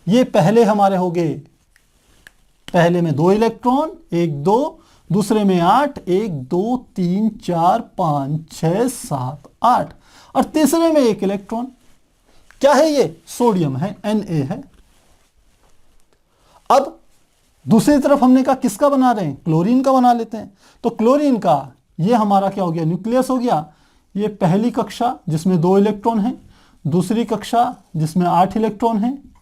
ये पहले हमारे हो गए, पहले में 2 इलेक्ट्रॉन, 1 2, दूसरे में 8, 1 2 3 4 5 6 7 8, और तीसरे में 1 इलेक्ट्रॉन। क्या है ये? सोडियम है, Na है। अब दूसरी तरफ हमने कहा किसका बना रहे हैं, क्लोरीन का बना लेते हैं। तो क्लोरीन का ये हमारा क्या हो गया, न्यूक्लियस हो गया। ये पहली कक्षा जिसमें 2 इलेक्ट्रॉन हैं, दूसरी कक्षा जिसमें 8 इलेक्ट्रॉन हैं,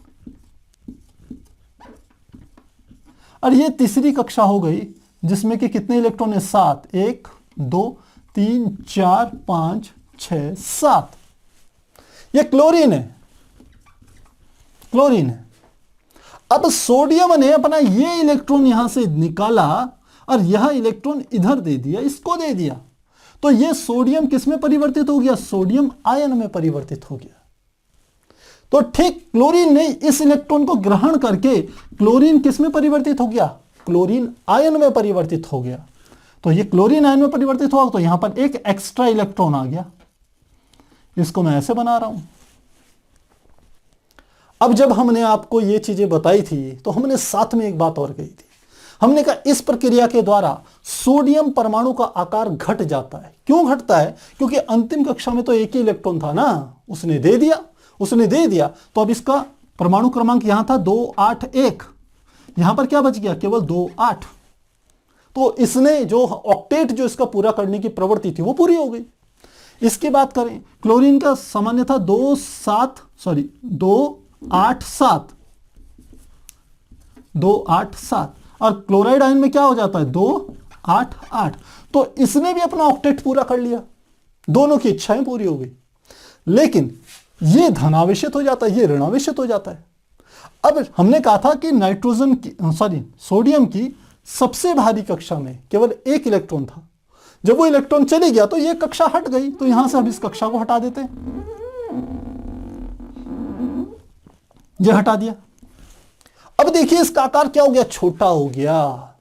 और ये तीसरी कक्षा हो गई जिसमें कि कितने इलेक्ट्रॉन है, 7, 1 2 3 4 5 6 7। ये क्लोरीन है, क्लोरीन है। अब सोडियम ने अपना ये इलेक्ट्रॉन यहां से निकाला और यह इलेक्ट्रॉन इधर दे दिया, इसको दे दिया। तो ये सोडियम किस में परिवर्तित हो गया, सोडियम आयन में परिवर्तित हो गया। तो ठीक क्लोरीन ने इस इलेक्ट्रॉन को ग्रहण करके क्लोरीन किस में परिवर्तित हो गया, क्लोरीन आयन में परिवर्तित हो गया। तो ये क्लोरीन आयन में परिवर्तित हुआ तो यहां पर एक एक्स्ट्रा इलेक्ट्रॉन आ गया। इसको मैं ऐसे बना रहा हूं। अब जब हमने आपको ये चीजें बताई थी तो हमने साथ में एक बात और कही थी। हमने कहा इस प्रक्रिया के द्वारा सोडियम परमाणु का आकार घट जाता है। क्यों घटता है? क्योंकि अंतिम कक्षा में तो एक ही इलेक्ट्रॉन था ना, उसने दे दिया। तो अब इसका परमाणु क्रमांक यहां था 281, यहां पर क्या बच गया? केवल 28। तो इसने जो ऑक्टेट जो इसका पूरा करने की प्रवृत्ति थी वो पूरी हो गई। इसकी बात करें, क्लोरीन का सामान्य था 287 और क्लोराइड आयन में क्या हो जाता है? 288। तो इसने भी अपना ऑक्टेट पूरा कर लिया, दोनों की इच्छाएं पूरी हो गई। लेकिन ये धनावेशित हो जाता है, ये ऋणावेशित हो जाता है। अब हमने कहा था कि सोडियम की सबसे भारी कक्षा में केवल एक इलेक्ट्रॉन था। जब वो इलेक्ट्रॉन चली गया तो ये कक्षा हट गई। तो यहां से हम इस कक्षा को हटा देते हैं, ये हटा दिया। अब देखिए इसका आकार क्या हो गया? छोटा हो गया।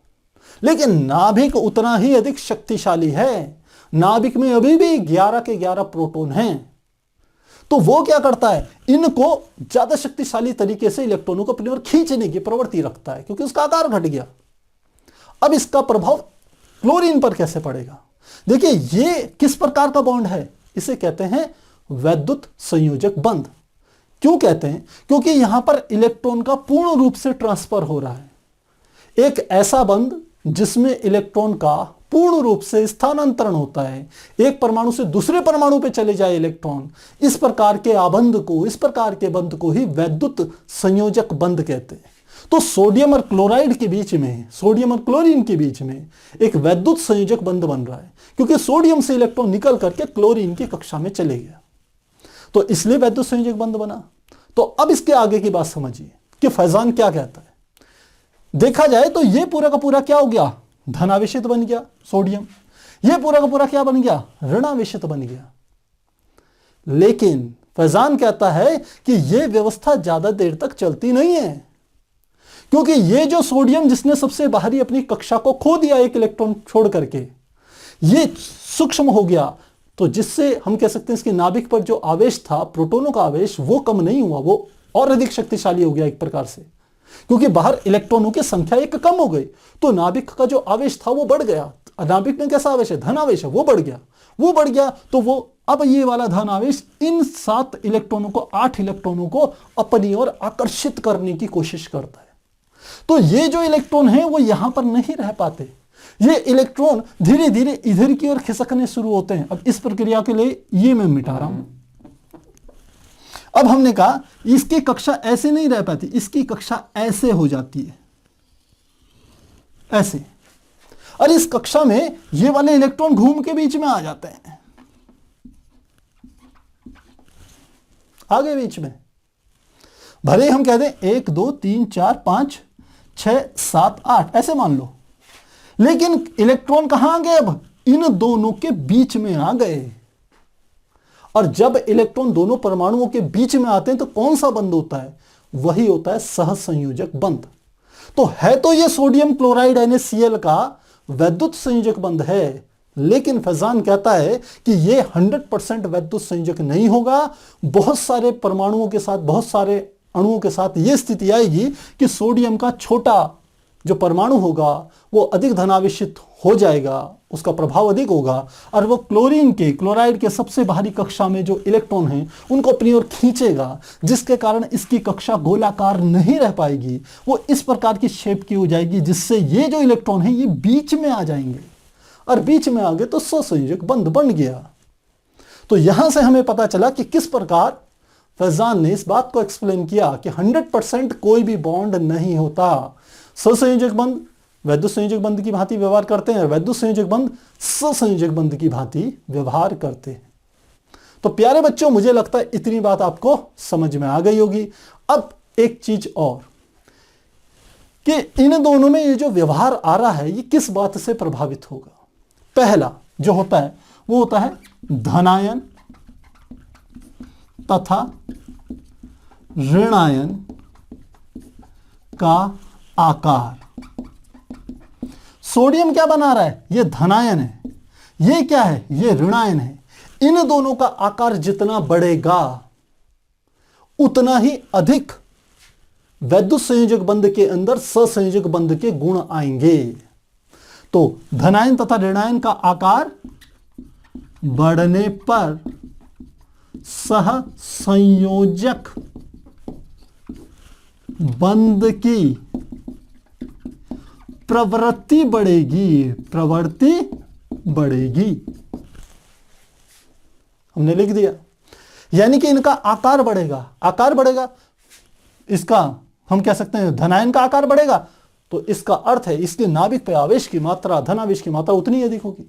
लेकिन नाभिक उतना ही अधिक शक्तिशाली है। नाभिक में अभी भी 11 के 11 प्रोटॉन हैं। तो वो क्या करता है? इनको ज्यादा शक्तिशाली तरीके से इलेक्ट्रॉनों को अपनी ओर खींचने की प्रवृत्ति रखता है, क्योंकि उसका आकार घट गया। अब इसका प्रभाव क्लोरीन पर कैसे पड़ेगा? देखिए ये किस प्रकार का बॉन्ड है? इसे कहते हैं वैद्युत संयोजक बंध। क्यों कहते हैं? क्योंकि यहां पर इलेक्ट्रॉन का पूर्ण रूप से ट्रांसफर हो रहा है। एक ऐसा बंध जिसमें इलेक्ट्रॉन का पूर्ण रूप से स्थानांतरण होता है, एक परमाणु से दूसरे परमाणु पे चले जाए इलेक्ट्रॉन। इस प्रकार के आबंध को, इस प्रकार के बंध को ही वैद्युत संयोजक बंध कहते हैं। तो सोडियम और क्लोराइड के बीच में, सोडियम और क्लोरीन के बीच में एक वैद्युत संयोजक बंध बन रहा है, क्योंकि सोडियम से इलेक्ट्रॉन निकल करके क्लोरीन की कक्षा में चले गया। तो इसलिए वैद्युत संयोजक बंध बना। तो अब इसके आगे की बात समझिए कि फैजान क्या कहता है। देखा जाए तो ये पूरा का पूरा क्या हो गया? धनावेशित बन गया सोडियम। ये पूरा का पूरा क्या बन गया? ऋणावेशित बन गया। लेकिन फैजान कहता है कि यह व्यवस्था ज्यादा देर तक चलती नहीं है, क्योंकि ये जो सोडियम जिसने सबसे बाहरी अपनी कक्षा को खो दिया एक इलेक्ट्रॉन छोड़ करके, ये सूक्ष्म हो गया। तो जिससे हम कह सकते हैं इसके नाभिक पर जो आवेश था, प्रोटॉनों का आवेश, वो कम नहीं हुआ, वो और अधिक शक्तिशाली हो गया एक प्रकार से, क्योंकि बाहर इलेक्ट्रॉनों की संख्या एक कम हो गई। तो नाभिक का जो आवेश था वो बढ़ गया। नाभिक में कैसा आवेश है? धन आवेश है, वो बढ़ गया। तो वो अब ये वाला धन आवेश इन 7 इलेक्ट्रॉनों को, 8 इलेक्ट्रॉनों को अपनी ओर आकर्षित करने की कोशिश करता है। तो ये जो इलेक्ट्रॉन है वो यहां पर नहीं रह पाते। ये इलेक्ट्रॉन धीरे धीरे इधर की ओर खिसकने शुरू होते हैं। अब इस प्रक्रिया के लिए ये मैं मिटा रहा हूं। अब हमने कहा इसकी कक्षा ऐसे नहीं रह पाती, इसकी कक्षा ऐसे हो जाती है, ऐसे। और इस कक्षा में ये वाले इलेक्ट्रॉन घूम के बीच में आ जाते हैं, आगे बीच में। भले हम कह दें 1 2 3 4 5 6 7 8 ऐसे मान लो, लेकिन इलेक्ट्रॉन कहां आ गए? अब इन दोनों के बीच में आ गए। और जब इलेक्ट्रॉन दोनों परमाणुओं के बीच में आते हैं तो कौन सा बंध होता है? वही होता है सहसंयोजक बंध। तो है तो ये सोडियम क्लोराइड NaCl का वैद्युत संयोजक बंध है, लेकिन फैजान कहता है कि ये 100% वैद्युत संयोजक नहीं होगा। बहुत सारे परमाणुओं के साथ, बहुत सारे अणुओं के साथ ये स्थिति आएगी कि सोडियम का छोटा जो परमाणु होगा वो अधिक धनावेशित हो जाएगा, उसका प्रभाव अधिक होगा, और वो क्लोराइड के सबसे बाहरी कक्षा में जो इलेक्ट्रॉन हैं उनको अपनी ओर खींचेगा, जिसके कारण इसकी कक्षा गोलाकार नहीं रह पाएगी। वो इस प्रकार की शेप की हो जाएगी जिससे ये जो इलेक्ट्रॉन है ये बीच में आ जाएंगे, और बीच में आ गए तो सहसंयोजक बंध बन गया। तो यहां से हमें पता चला कि किस प्रकार फैजान ने इस बात को एक्सप्लेन किया कि 100% कोई भी बॉन्ड नहीं होता। सहसंयोजक बंध वैद्युत संयोजक बंध की भांति व्यवहार करते हैं, और वैद्युत संयोजक बंध सहसंयोजक बंध की भांति व्यवहार करते हैं। तो प्यारे बच्चों, मुझे लगता है इतनी बात आपको समझ में आ गई होगी। अब एक चीज और कि इन दोनों में ये जो व्यवहार आ रहा है ये किस बात से प्रभावित होगा। पहला जो होता है वो होता है धनायन तथा ऋणायन का आकार। सोडियम क्या बना रहा है, ये धनायन है, ये क्या है, ये ऋणायन है। इन दोनों का आकार जितना बढ़ेगा उतना ही अधिक वैद्युत संयोजक बंध के अंदर सहसंयोजक बंध के गुण आएंगे। तो धनायन तथा ऋणायन का आकार बढ़ने पर सहसंयोजक बंध की प्रवृत्ति बढ़ेगी, प्रवृत्ति बढ़ेगी। हमने लिख दिया, यानी कि इनका आकार बढ़ेगा। आकार बढ़ेगा, इसका हम कह सकते हैं धनायन का आकार बढ़ेगा, तो इसका अर्थ है इसके नाभिक पे आवेश की मात्रा, धनावेश की मात्रा उतनी अधिक होगी।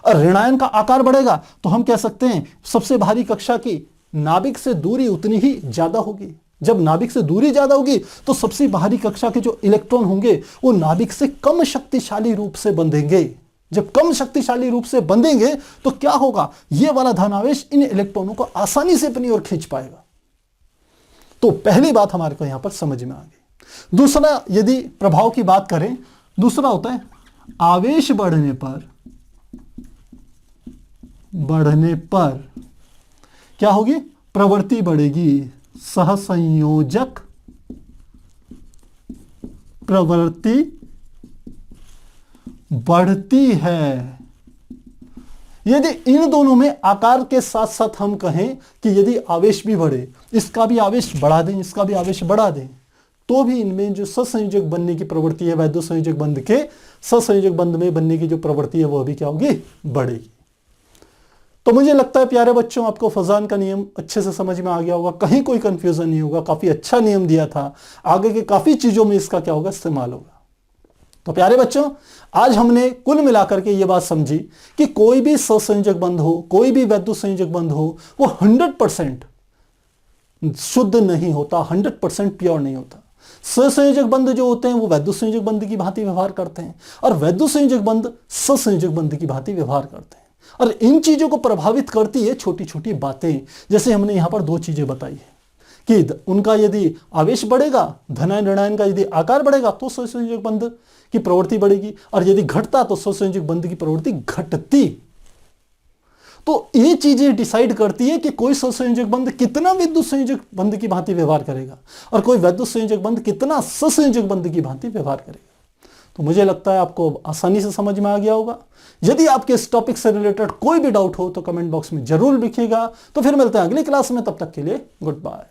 और ऋणायन का आकार बढ़ेगा तो हम कह सकते हैं सबसे भारी कक्षा की नाभिक से दूरी उतनी ही ज्यादा होगी। जब नाभिक से दूरी ज्यादा होगी तो सबसे बाहरी कक्षा के जो इलेक्ट्रॉन होंगे वो नाभिक से कम शक्तिशाली रूप से बंधेंगे। जब कम शक्तिशाली रूप से बंधेंगे तो क्या होगा, ये वाला धनावेश इन इलेक्ट्रॉनों को आसानी से अपनी ओर खींच पाएगा। तो पहली बात हमारे को यहां पर समझ में आ गई। दूसरा, यदि प्रभाव की बात करें, दूसरा होता है आवेश बढ़ने पर क्या होगी, प्रवृत्ति बढ़ेगी। सहसंयोजक प्रवृत्ति बढ़ती है। यदि इन दोनों में आकार के साथ साथ हम कहें कि यदि आवेश भी बढ़े, इसका भी आवेश बढ़ा दें, इसका भी आवेश बढ़ा दें, तो भी इनमें जो सहसंयोजक बनने की प्रवृत्ति है, वैद्युत संयोजक बंध के सहसंयोजक बंध में बनने की जो प्रवृत्ति है वह भी क्या होगी, बढ़ेगी। तो मुझे लगता है प्यारे बच्चों आपको फजान का नियम अच्छे से समझ में आ गया होगा, कहीं कोई कंफ्यूजन नहीं होगा। काफी अच्छा नियम दिया था, आगे के काफी चीजों में इसका क्या होगा, इस्तेमाल होगा। तो प्यारे बच्चों, आज हमने कुल मिलाकर के ये बात समझी कि कोई भी सहसंयोजक बंध हो, कोई भी वैद्युत संयोजक बंध हो, वो 100% शुद्ध नहीं होता, 100% प्योर नहीं होता। सहसंयोजक बंध जो होते हैं वो वैद्युत संयोजक बंध की भांति व्यवहार करते हैं और वैद्युत संयोजक बंध सहसंयोजक बंध की भांति व्यवहार करते हैं। और इन चीजों को प्रभावित करती है छोटी छोटी बातें, जैसे हमने यहां पर दो चीजें बताई है कि उनका यदि आवेश बढ़ेगा, धनायन ऋणायन का यदि आकार बढ़ेगा तो सहसंयोजक बंध की प्रवृत्ति बढ़ेगी, और यदि घटता तो सहसंयोजक बंध की प्रवृत्ति घटती। तो ये चीजें डिसाइड करती है कि कोई सहसंयोजक बंध कितना विद्युत संयोजक बंध की भांति व्यवहार करेगा और कोई वैद्युत संयोजक बंध कितना सहसंयोजक बंध की भांति व्यवहार करेगा। तो मुझे लगता है आपको आसानी से समझ में आ गया होगा। यदि आपके इस टॉपिक से रिलेटेड कोई भी डाउट हो तो कमेंट बॉक्स में जरूर लिखिएगा। तो फिर मिलते हैं अगली क्लास में, तब तक के लिए गुड बाय।